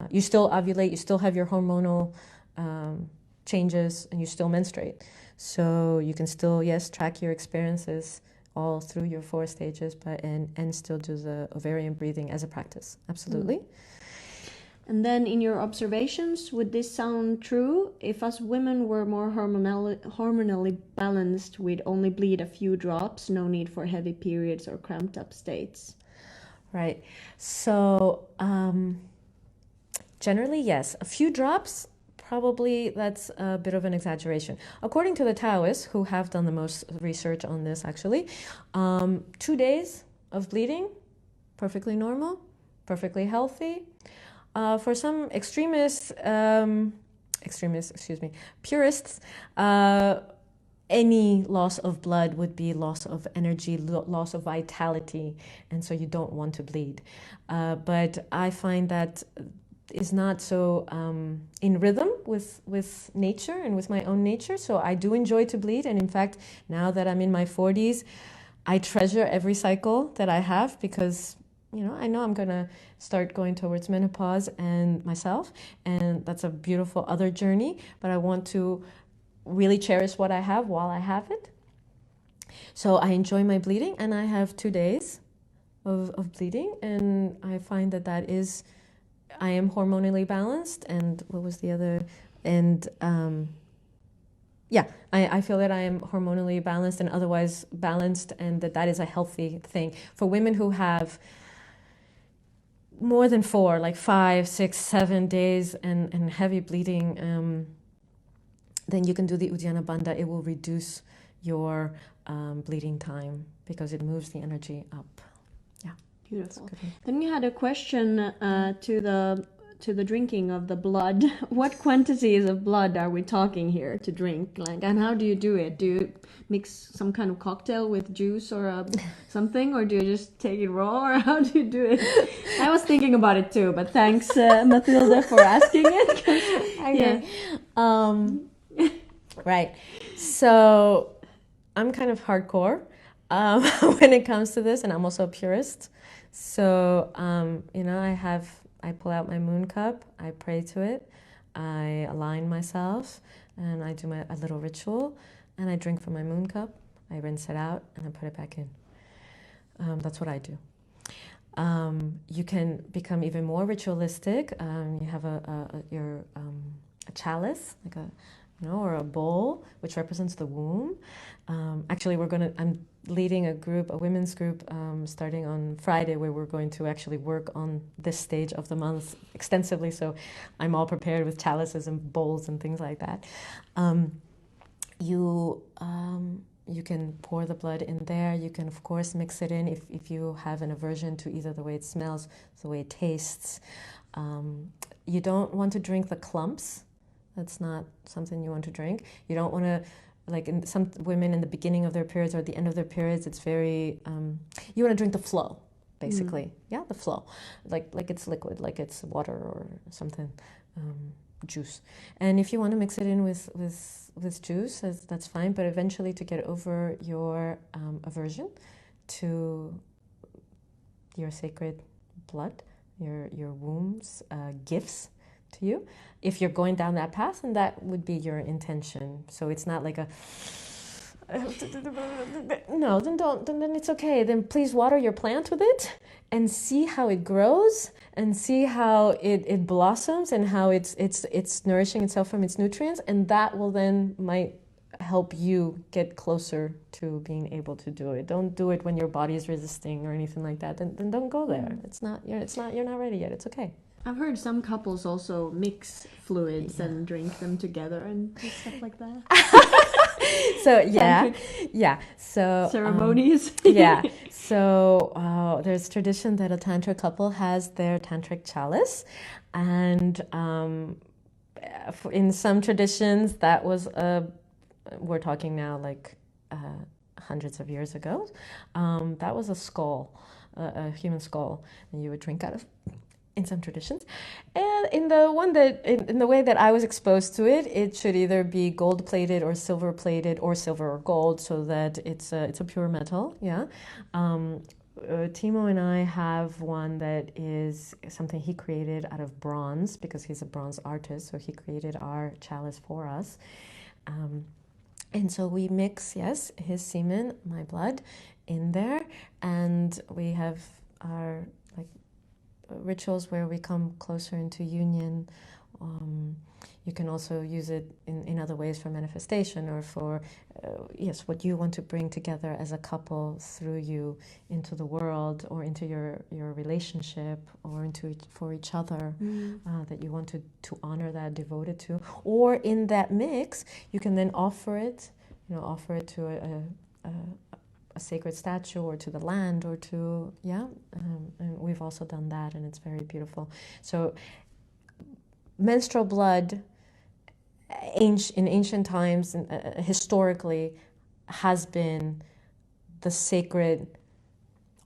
you still ovulate, you still have your hormonal changes, and you still menstruate. So you can still, track your experiences all through your 4 stages, and still do the ovarian breathing as a practice. Absolutely. And then in your observations, would this sound true? If us women were more hormonally balanced, we'd only bleed a few drops, no need for heavy periods or cramped up states. Right. So generally, yes. A few drops, probably that's a bit of an exaggeration. According to the Taoists, who have done the most research on this actually, 2 days of bleeding, perfectly normal, perfectly healthy. For some purists, any loss of blood would be loss of energy, loss of vitality, and so you don't want to bleed. But I find that is not so in rhythm with nature and with my own nature. So I do enjoy to bleed. And in fact, now that I'm in my 40s, I treasure every cycle that I have because, I know I'm going to start going towards menopause and myself. And that's a beautiful other journey. But I want to really cherish what I have while I have it. So I enjoy my bleeding, and I have 2 days of bleeding. And I find that is... I am hormonally balanced, and what was the other? And I feel that I am hormonally balanced and otherwise balanced, and that is a healthy thing. For women who have more than 4, like 5, 6, 7 days and heavy bleeding, then you can do the Uddiyana Bandha. It will reduce your bleeding time because it moves the energy up. Yeah, beautiful. Then you had a question to the drinking of the blood. What quantities of blood are we talking here to drink? Like, and how do you do it? Do you mix some kind of cocktail with juice or something, or do you just take it raw, or how do you do it? I was thinking about it too, but thanks, Matilda, for asking it. Okay. Right. So I'm kind of hardcore when it comes to this, and I'm also a purist. So, I pull out my moon cup, I pray to it, I align myself, and I do a little ritual, and I drink from my moon cup, I rinse it out, and I put it back in. That's what I do. You can become even more ritualistic. You have a chalice, like or a bowl, which represents the womb. Actually, I'm leading a women's group, starting on Friday, where we're going to actually work on this stage of the month extensively. So I'm all prepared with chalices and bowls and things like that. You can pour the blood in there. You can, of course, mix it in if you have an aversion to either the way it smells, the way it tastes. You don't want to drink the clumps. That's not something you want to drink. You don't want to, like in some women in the beginning of their periods or at the end of their periods, it's very, you want to drink the flow, basically. Yeah, the flow. Like it's liquid, like it's water or something, juice. And if you want to mix it in with juice, that's fine. But eventually to get over your aversion to your sacred blood, your womb's gifts, to you, if you're going down that path, and that would be your intention. So it's not like no, then it's okay. Then please water your plant with it and see how it grows and see how it blossoms and how it's nourishing itself from its nutrients, and that will then might help you get closer to being able to do it. Don't do it when your body is resisting or anything like that. Then don't go there. You're not ready yet. It's okay. I've heard some couples also mix fluids and drink them together and stuff like that. So yeah. So ceremonies. So there's tradition that a tantra couple has their tantric chalice, and in some traditions that was we're talking now like hundreds of years ago. That was a skull, a human skull, and you would drink out of. In some traditions, and in the way that I was exposed to it, it should either be gold plated or silver plated, or silver or gold, so that it's a pure metal. Yeah, Timo and I have one that is something he created out of bronze because he's a bronze artist, so he created our chalice for us, and so we mix his semen, my blood, in there, and we have our rituals where we come closer into union. You can also use it in other ways for manifestation or for what you want to bring together as a couple through you into the world or into your relationship or for each other, that you want to honor that, devote it to. Or in that mix, you can then offer it to a sacred statue or to the land or to and we've also done that, and it's very beautiful. So menstrual blood in ancient times and historically has been the sacred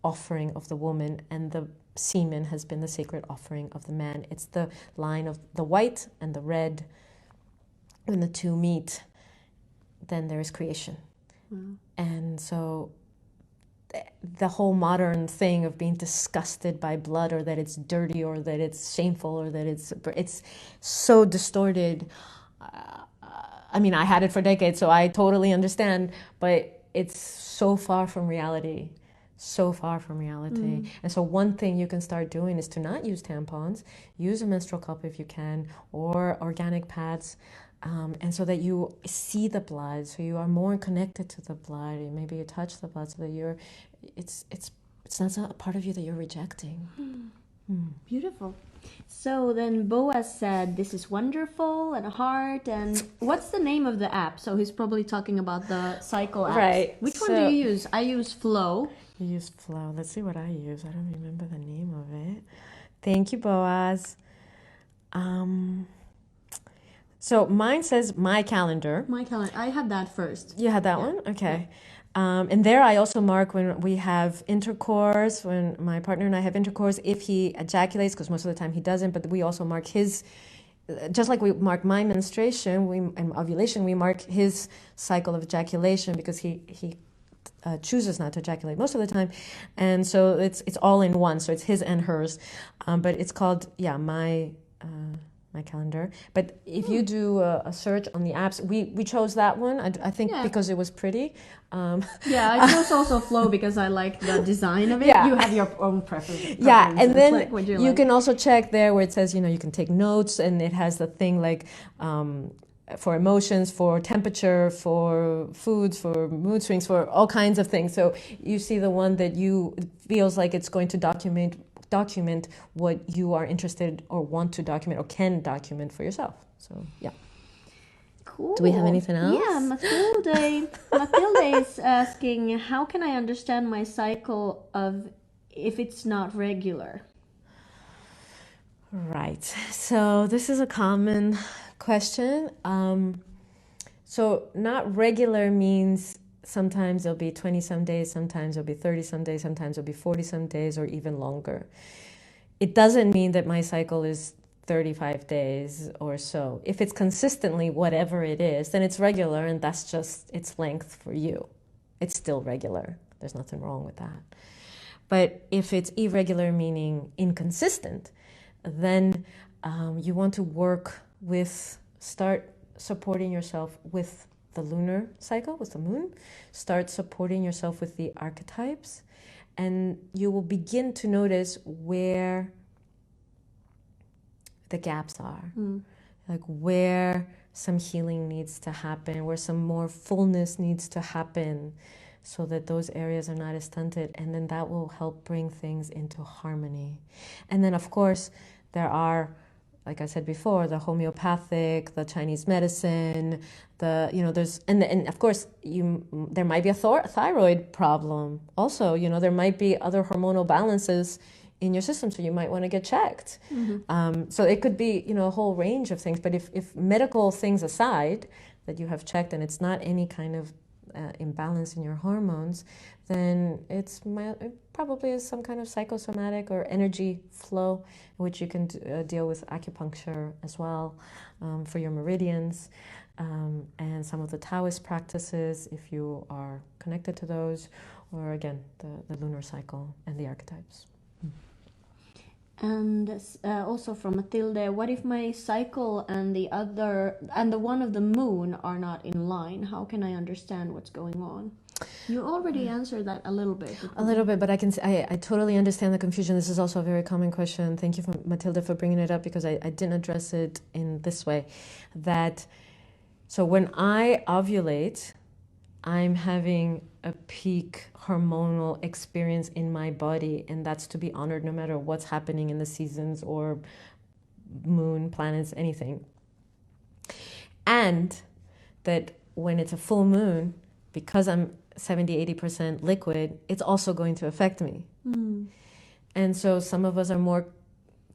offering of the woman, and the semen has been the sacred offering of the man. It's the line of the white and the red. When the two meet, then there is creation. And so the whole modern thing of being disgusted by blood, or that it's dirty, or that it's shameful, or that it's so distorted. I mean, I had it for decades, so I totally understand, but it's so far from reality. So far from reality. And so one thing you can start doing is to not use tampons, use a menstrual cup if you can, or organic pads. And so that you see the blood, so you are more connected to the blood. Maybe you touch the blood, so that it's not a part of you that you're rejecting. Beautiful. So then Boaz said, this is wonderful and a heart. And what's the name of the app? So he's probably talking about the cycle apps. Right. Which one do you use? I use Flow. You use Flow. Let's see what I use. I don't remember the name of it. Thank you, Boaz. So mine says My Calendar. My calendar. I had that first. You had that one? Okay. And there I also mark when we have intercourse, when my partner and I have intercourse, if he ejaculates, because most of the time he doesn't, but we also mark his, just like we mark my menstruation and ovulation, we mark his cycle of ejaculation because he chooses not to ejaculate most of the time. And so it's all in one, so it's his and hers. But it's called, My Calendar. But if you do a search on the apps, we chose that one. I think because it was pretty. I chose also Flow because I like the design of it. You have your own preference. Yeah, and then you can also check there where it says, you can take notes, and it has the thing like for emotions, for temperature, for foods, for mood swings, for all kinds of things. So you see the one that you feels like it's going to document what you are interested or want to document or can document for yourself. So, yeah. Cool. Do we have anything else? Yeah, Matilde is asking, how can I understand my cycle if it's not regular? Right. So this is a common question. So not regular means sometimes it'll be 20 some days, sometimes it'll be 30 some days, sometimes it'll be 40 some days or even longer. It doesn't mean that my cycle is 35 days or so. If it's consistently whatever it is, then it's regular, and that's just its length for you. It's still regular. There's nothing wrong with that. But if it's irregular, meaning inconsistent, then you want to start supporting yourself with the lunar cycle, with the moon. Start supporting yourself with the archetypes, and you will begin to notice where the gaps are, like where some healing needs to happen, where some more fullness needs to happen, so that those areas are not as stunted, and then that will help bring things into harmony. And then, of course, there are, like I said before, the homeopathic, the Chinese medicine, there's, and of course, there might be a thyroid problem also. There might be other hormonal balances in your system, so you might want to get checked. So it could be, a whole range of things. But if medical things aside, that you have checked and it's not any kind of imbalance in your hormones, then it probably is some kind of psychosomatic or energy flow, which you can deal with acupuncture as well for your meridians, and some of the Taoist practices if you are connected to those, or again the lunar cycle and the archetypes. And also from Matilde, what if my cycle and the one of the moon are not in line? How can I understand what's going on? You already answered that a little bit. But I totally understand the confusion. This is also a very common question. Thank you, Matilda, for bringing it up, because I didn't address it in this way. So when I ovulate, I'm having a peak hormonal experience in my body, and that's to be honored no matter what's happening in the seasons or moon, planets, anything. And that when it's a full moon, because I'm 70-80% liquid, it's also going to affect me. And so some of us are more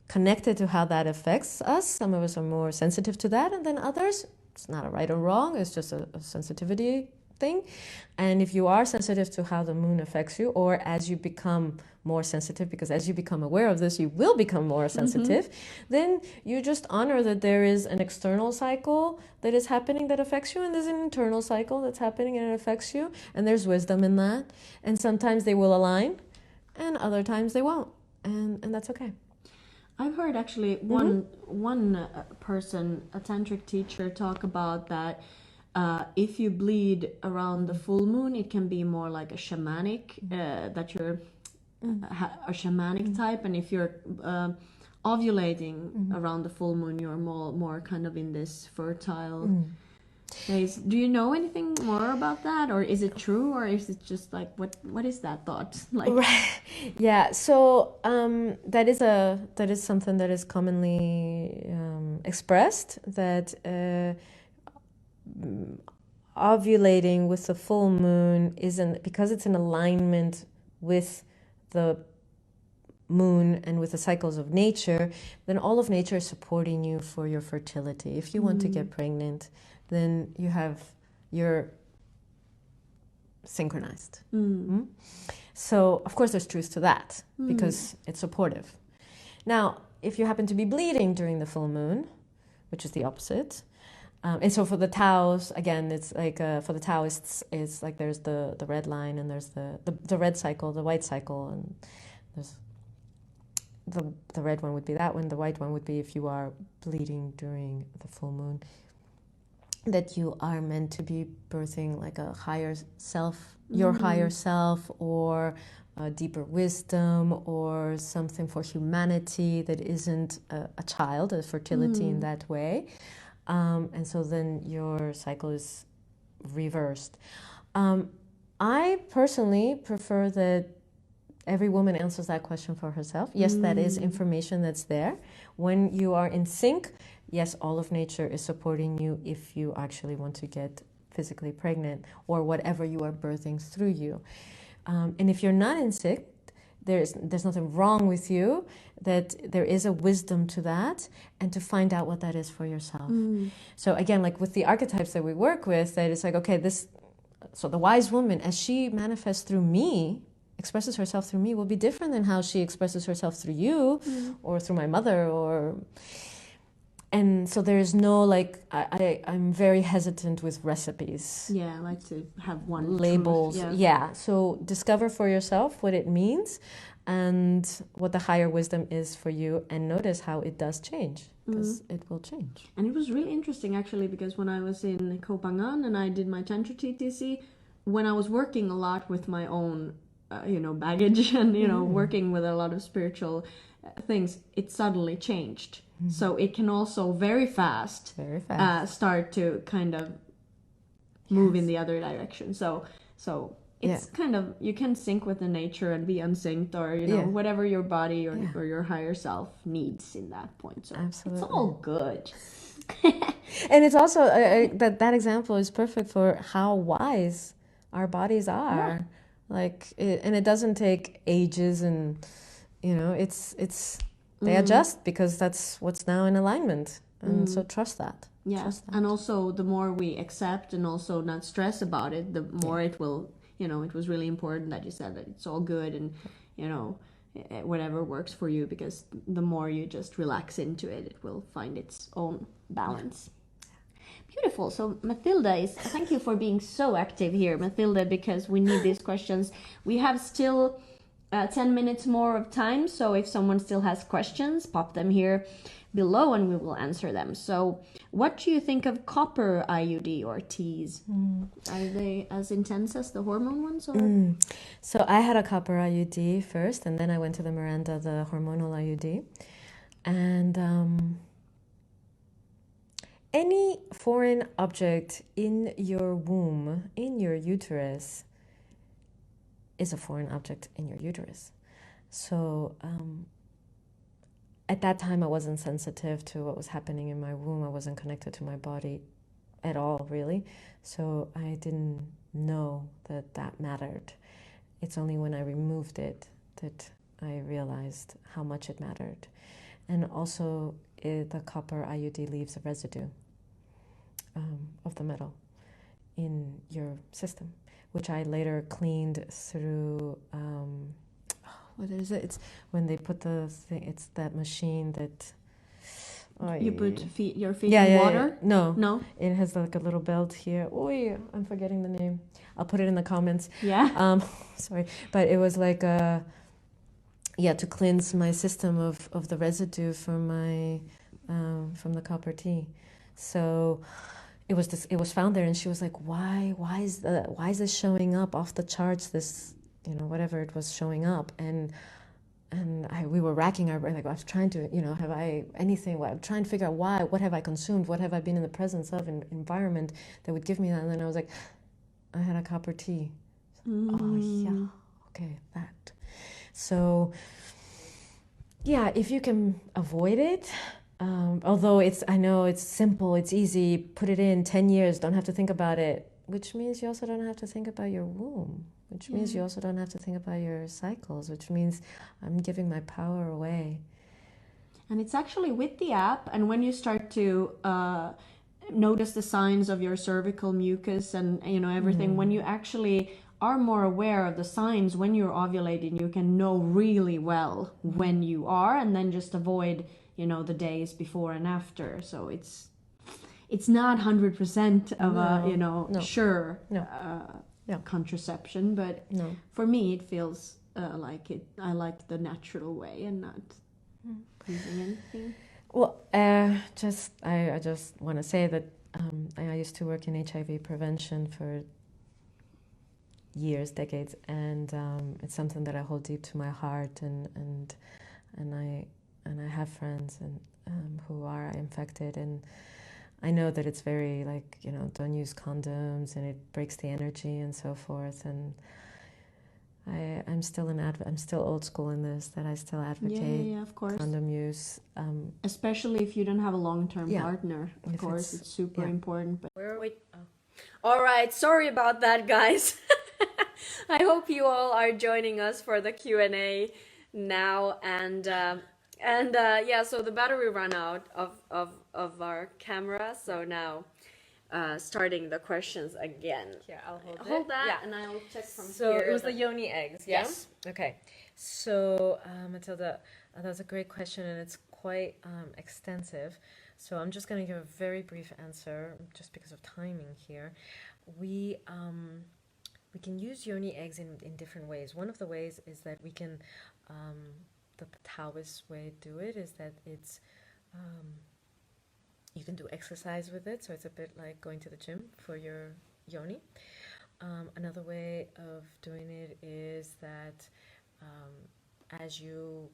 connected to how that affects us. Some of us are more sensitive to that, and then others, it's not a right or wrong, it's just a sensitivity thing. And if you are sensitive to how the moon affects you, or as you become more sensitive, because as you become aware of this, you will become more sensitive, then you just honor that there is an external cycle that is happening that affects you, and there's an internal cycle that's happening and it affects you, and there's wisdom in that. And sometimes they will align, and other times they won't, and that's okay. I've heard actually one person, a tantric teacher, talk about that. If you bleed around the full moon, it can be more like a shamanic, that you're a shamanic type. And if you're ovulating around the full moon, you're more kind of in this fertile Nice. Do you know anything more about that, or is it true, or is it just like what is that thought like? Right. Yeah. So that is something that is commonly expressed, that ovulating with the full moon isn't, because it's in alignment with the moon and with the cycles of nature, then all of nature is supporting you for your fertility. If you want to get pregnant, then you're synchronized. So of course there's truth to that, because it's supportive. Now, if you happen to be bleeding during the full moon, which is the opposite, and so for the Taoists, again, it's like for the Taoists, it's like there's the red line, and there's the red cycle, the white cycle, and there's the red one would be that one. The white one would be if you are bleeding during the full moon, that you are meant to be birthing like a higher self, your higher self, or a deeper wisdom, or something for humanity that isn't a child, a fertility in that way. And so then your cycle is reversed. I personally prefer that every woman answers that question for herself. Yes, that is information that's there. When you are in sync, yes, all of nature is supporting you if you actually want to get physically pregnant, or whatever you are birthing through you. And if you're not in sync, there's nothing wrong with you, that there is a wisdom to that, and to find out what that is for yourself. So again, like with the archetypes that we work with, that it's like, okay, so the wise woman, as she manifests through me, expresses herself through me, will be different than how she expresses herself through you, or through my mother, and so there is no, like, I'm very hesitant with recipes. Yeah, I like to have one labels. Truth. Yeah. So discover for yourself what it means and what the higher wisdom is for you, and notice how it does change, because it will change. And it was really interesting, actually, because when I was in Koh Phangan and I did my Tantra TTC, when I was working a lot with my own baggage and working with a lot of spiritual things, it suddenly changed. So it can also very fast start to kind of move in the other direction. So it's kind of, you can sync with the nature and be unsynced, or whatever your body or your higher self needs in that point. So absolutely, it's all good. And it's also that example is perfect for how wise our bodies are. Like, and it doesn't take ages, and it's they adjust, because that's what's now in alignment, and so trust that. Yeah, trust that. And also the more we accept and also not stress about it, the more it will. It was really important that you said that it's all good, and whatever works for you, because the more you just relax into it, it will find its own balance. Beautiful. So Mathilda thank you for being so active here, Mathilda, because we need these questions. We have still 10 minutes more of time, so if someone still has questions, pop them here below and we will answer them. So what do you think of copper IUD or teas? Are they as intense as the hormone ones? Or? So I had a copper IUD first, and then I went to the Miranda, the hormonal IUD. And any foreign object in your womb, in your uterus, is a foreign object in your uterus. So at that time, I wasn't sensitive to what was happening in my womb. I wasn't connected to my body at all, really. So I didn't know that mattered. It's only when I removed it that I realized how much it mattered. And also, the copper IUD leaves a residue of the metal in your system, which I later cleaned through, what is it? It's when they put the thing, it's that machine that... you put your feet in water? Yeah. No. It has like a little belt here. Oh, yeah, I'm forgetting the name. I'll put it in the comments. Yeah. Sorry. But it was like, to cleanse my system of the residue from the copper tea. So... It was found there, and she was like, why is this showing up off the charts, this, whatever it was showing up? And we were racking our brain. Like I was trying to, have I anything? I'm trying to figure out why. What have I consumed? What have I been in the presence of in environment that would give me that? And then I was like, I had a cup of tea. Oh yeah, okay, that. So yeah, if you can avoid it, although I know it's simple, it's easy. Put it in 10 years. Don't have to think about it. Which means you also don't have to think about your womb. Which means you also don't have to think about your cycles, which means I'm giving my power away. And it's actually with the app, and when you start to notice the signs of your cervical mucus and everything, when you actually are more aware of the signs when you're ovulating, you can know really well when you are, and then just avoid the days before and after. So it's not 100% of sure contraception, but for me it feels like it. I like the natural way and not using anything. Well, I just want to say that I used to work in HIV prevention for years, decades, and it's something that I hold deep to my heart, and I have friends who are infected, and I know that it's very don't use condoms and it breaks the energy and so forth, and I'm still I'm still old school in this, that I still advocate of course. Condom use, especially if you don't have a long-term partner. Of course, it's super important. But wait. All right, sorry about that, guys. I hope you all are joining us for the Q&A now, and so the battery ran out of our camera, so now starting the questions again. Here, I'll hold that, and I'll check from here. So it was the yoni eggs, yeah? Yes. Okay. So Matilda, that's a great question, and it's quite extensive. So I'm just going to give a very brief answer, just because of timing here. We can use yoni eggs in different ways. One of the ways is that we can, the Taoist way to do it is that it's, you can do exercise with it, so it's a bit like going to the gym for your yoni. Another way of doing it is that as you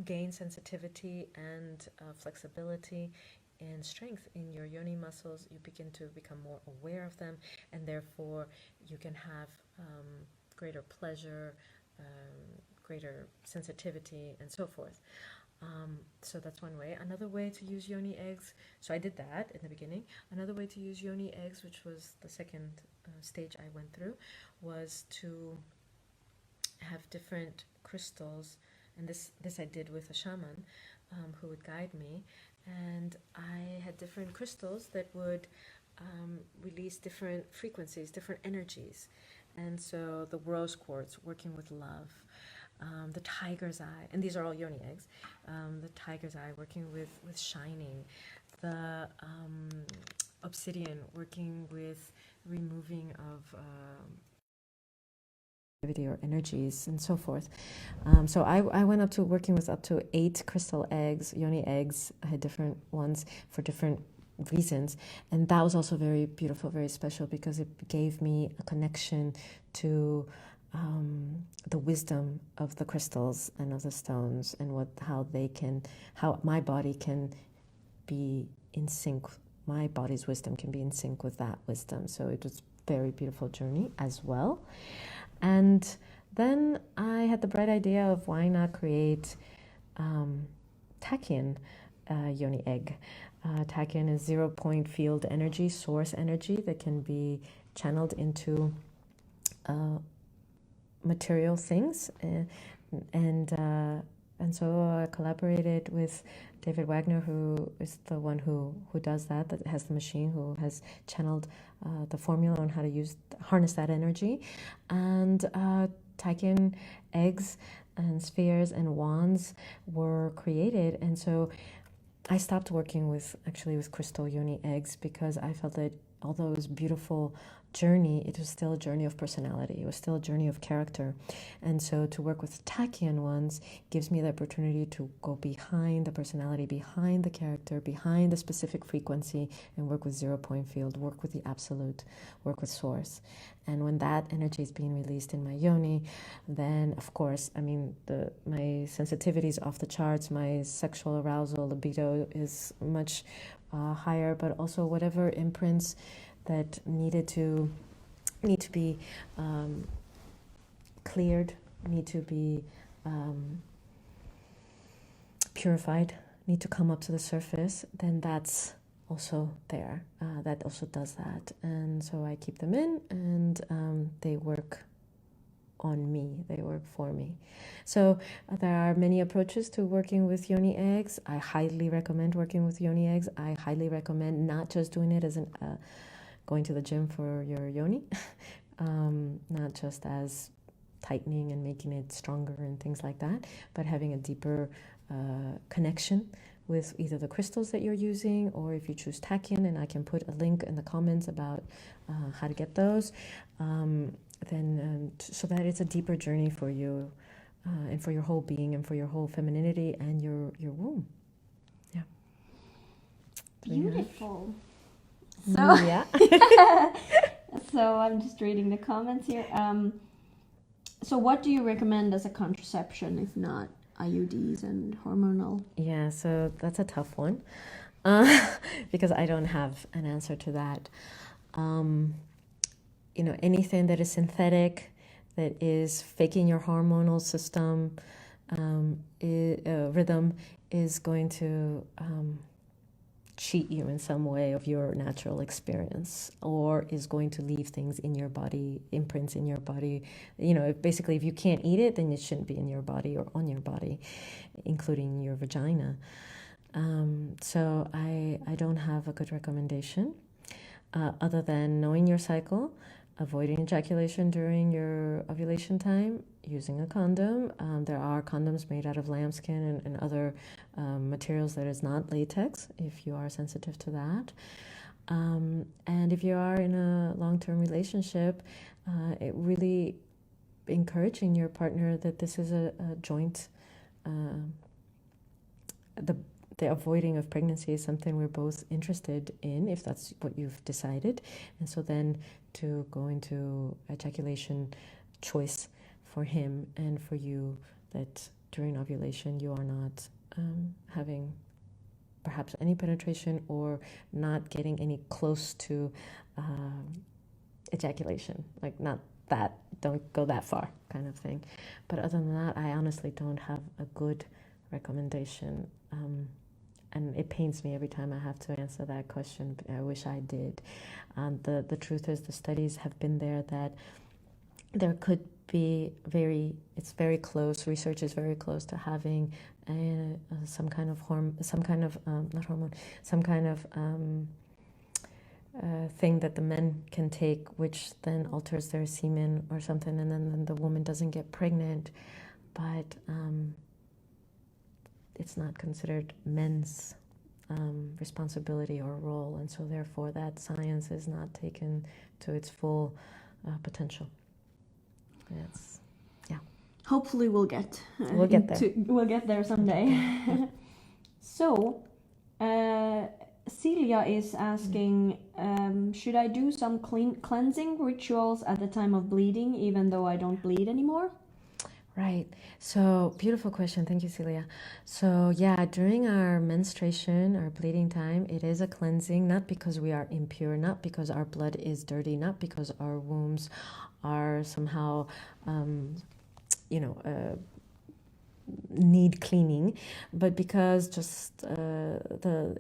gain sensitivity and flexibility and strength in your yoni muscles, you begin to become more aware of them, and therefore you can have greater pleasure, greater sensitivity, and so forth. So that's one way. Another way to use yoni eggs, so I did that in the beginning. Another way to use yoni eggs, which was the second stage I went through, was to have different crystals, and this I did with a shaman who would guide me, and I had different crystals that would release different frequencies, different energies. And so the rose quartz, working with love, the tiger's eye, and these are all yoni eggs, the tiger's eye, working with shining, the obsidian, working with removing of or energies, and so forth. So I went up to working with up to 8 crystal eggs, yoni eggs. I had different ones for different reasons, and that was also very beautiful, very special, because it gave me a connection to the wisdom of the crystals and of the stones, and how my body can be in sync. My body's wisdom can be in sync with that wisdom. So it was a very beautiful journey as well. And then I had the bright idea of why not create Taki'h yoni egg. Taki'h is 0-point field energy, source energy that can be channeled into material things, and so I collaborated with David Wagner, who is the one who does that has the machine, who has channeled the formula on how to harness that energy, and Taki'h eggs and spheres and wands were created. And so I stopped working with crystal yoni eggs, because I felt that although it was beautiful journey, it was still a journey of personality. It was still a journey of character. And so to work with Taki'an ones gives me the opportunity to go behind the personality, behind the character, behind the specific frequency, and work with zero point field, work with the absolute, work with source. And when that energy is being released in my yoni, then of course, I mean, my sensitivity is off the charts, my sexual arousal, libido is much higher, but also whatever imprints that need to be cleared, need to be purified, need to come up to the surface, then that's also there. That also does that. And so I keep them in, and they work on me, they work for me. So there are many approaches to working with yoni eggs. I highly recommend working with yoni eggs. I highly recommend not just doing it as going to the gym for your yoni, not just as tightening and making it stronger and things like that, but having a deeper connection with either the crystals that you're using, or if you choose Taki'h, and I can put a link in the comments about how to get those, so that it's a deeper journey for you and for your whole being and for your whole femininity and your womb. Yeah. Beautiful. So, yeah. So I'm just reading the comments here. So what do you recommend as a contraception if not IUDs and hormonal? Yeah, so that's a tough one because I don't have an answer to that. Anything that is synthetic, that is faking your hormonal system, rhythm, is going to cheat you in some way of your natural experience, or is going to leave things in your body, imprints in your body. Basically, if you can't eat it, then it shouldn't be in your body or on your body, including your vagina. So I don't have a good recommendation other than knowing your cycle, avoiding ejaculation during your ovulation time, using a condom. There are condoms made out of lambskin and other materials that is not latex, if you are sensitive to that. And if you are in a long-term relationship, it really encouraging your partner that this is a joint, the avoiding of pregnancy is something we're both interested in, if that's what you've decided. And so then to go into ejaculation choice for him and for you, that during ovulation you are not having perhaps any penetration or not getting any close to ejaculation, like not that, don't go that far kind of thing. But other than that, I honestly don't have a good recommendation. And it pains me every time I have to answer that question. I wish I did. The truth is, the studies have been there that there could be it's very close. Research is very close to having some kind of thing that the men can take, which then alters their semen or something, and then the woman doesn't get pregnant. But it's not considered men's responsibility or role, and so therefore that science is not taken to its full potential. Hopefully we'll get there. We'll get there someday. So Celia is asking, should I do some cleansing rituals at the time of bleeding, even though I don't bleed anymore? Right. So beautiful question. Thank you, Celia. So yeah, during our menstruation, our bleeding time, it is a cleansing, not because we are impure, not because our blood is dirty, not because our wombs are somehow, need cleaning, but because just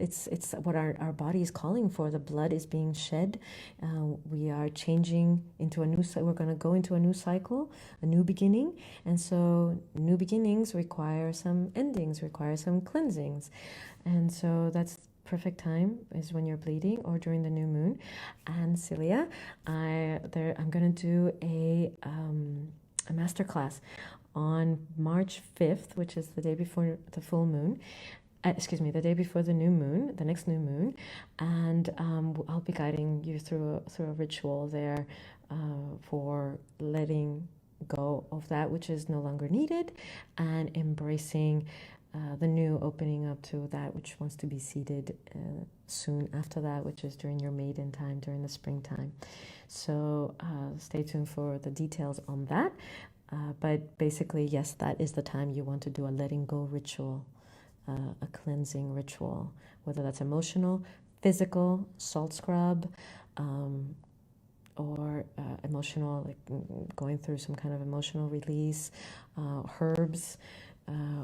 it's what our body is calling for. The blood is being shed. We are changing into a new cycle. We're going to go into a new cycle, a new beginning, and so new beginnings require some endings, require some cleansings, and so that's perfect time is when you're bleeding or during the new moon. And Celia, I'm going to do a masterclass on March 5th, which is the day before the full moon, the day before the new moon, the next new moon, and I'll be guiding you through a ritual there for letting go of that which is no longer needed and embracing the new, opening up to that which wants to be seeded soon after that, which is during your maiden time, during the springtime. So stay tuned for the details on that. But basically, yes, that is the time you want to do a letting go ritual, a cleansing ritual, whether that's emotional, physical, salt scrub, or emotional, like going through some kind of emotional release, herbs,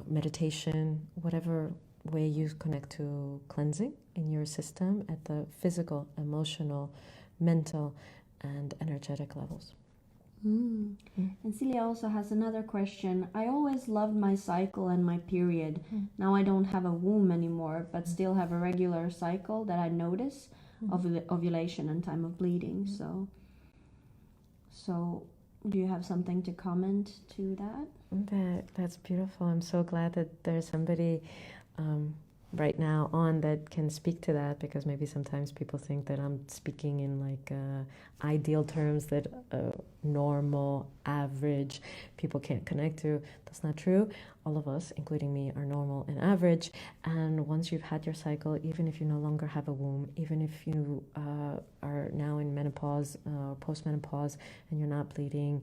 meditation, whatever way you connect to cleansing in your system at the physical, emotional, mental, and energetic levels. And Celia also has another question. I always loved my cycle and my period. Now I don't have a womb anymore, but still have a regular cycle that I notice of ovulation and time of bleeding. So do you have something to comment to that? That's beautiful. I'm so glad that there's somebody right now on that can speak to that, because maybe sometimes people think that I'm speaking in like ideal terms that normal, average people can't connect to. That's not true. All of us, including me, are normal and average. And once you've had your cycle, even if you no longer have a womb, even if you are now in menopause or postmenopause and you're not bleeding,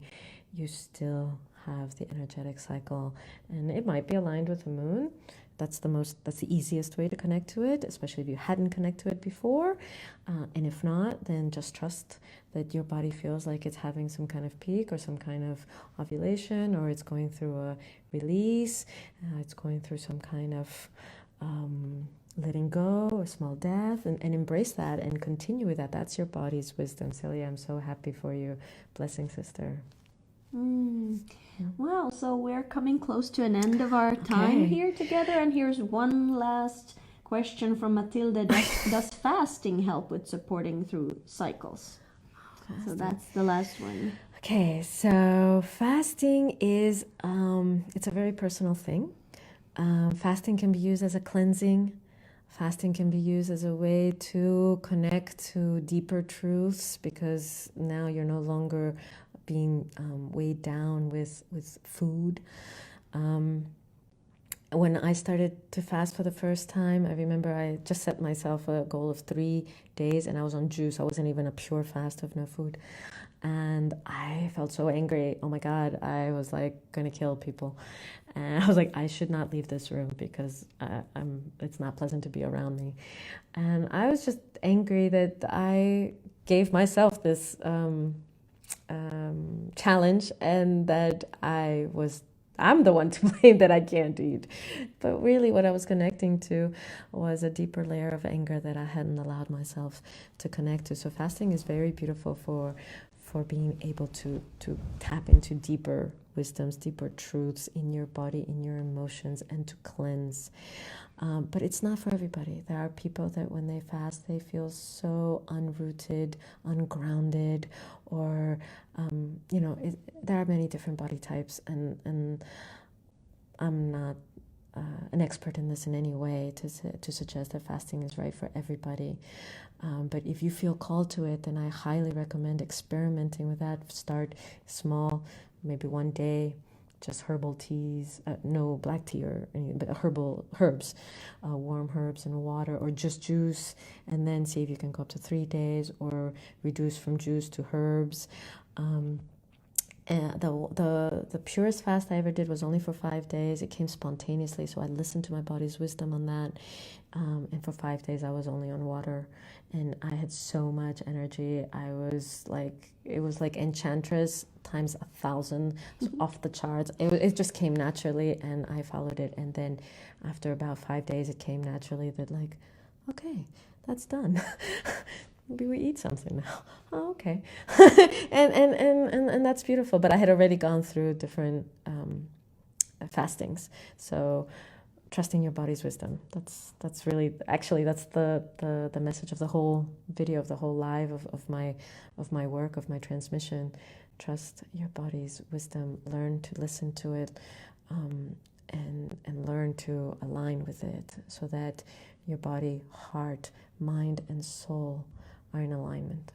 you still have the energetic cycle, and it might be aligned with the moon. That's the easiest way to connect to it, especially if you hadn't connected to it before. And if not, then just trust that your body feels like it's having some kind of peak or some kind of ovulation, or it's going through a release, it's going through some kind of letting go or small death, and embrace that and continue with that. That's your body's wisdom. Celia, I'm so happy for you. Blessing, sister. Well, so we're coming close to an end of our time here together, and here's one last question from Matilda. Does fasting help with supporting through cycles? So that's the last one. Okay, so fasting is it's a very personal thing. Fasting can be used as a cleansing. Fasting can be used as a way to connect to deeper truths, because now you're no longer being weighed down with food. When I started to fast for the first time, I remember I just set myself a goal of 3 days, and I was on juice. I wasn't even a pure fast of no food. And I felt so angry. Oh my God, I was like going to kill people. And I was like, I should not leave this room because it's not pleasant to be around me. And I was just angry that I gave myself this challenge, and that I'm the one to blame that I can't eat. But really what I was connecting to was a deeper layer of anger that I hadn't allowed myself to connect to. So fasting is very beautiful for being able to tap into deeper wisdoms, deeper truths in your body, in your emotions, and to cleanse. But it's not for everybody. There are people that when they fast, they feel so unrooted, ungrounded, or, there are many different body types, and I'm not an expert in this in any way to suggest that fasting is right for everybody. But if you feel called to it, then I highly recommend experimenting with that. Start small, maybe 1 day, just herbal teas, no black tea or anything, but herbs, warm herbs and water, or just juice, and then see if you can go up to 3 days, or reduce from juice to herbs. And the purest fast I ever did was only for 5 days. It came spontaneously, so I listened to my body's wisdom on that. And for 5 days, I was only on water, and I had so much energy. It was like Enchantress times 1,000, off the charts. It just came naturally, and I followed it. And then after about 5 days, it came naturally that okay, that's done. Maybe we eat something now. Oh, okay. and that's beautiful. But I had already gone through different fastings. So trusting your body's wisdom. That's really, actually, that's the message of the whole video, of the whole live of my work, of my transmission. Trust your body's wisdom. Learn to listen to it, and learn learn to align with it so that your body, heart, mind, and soul are in alignment.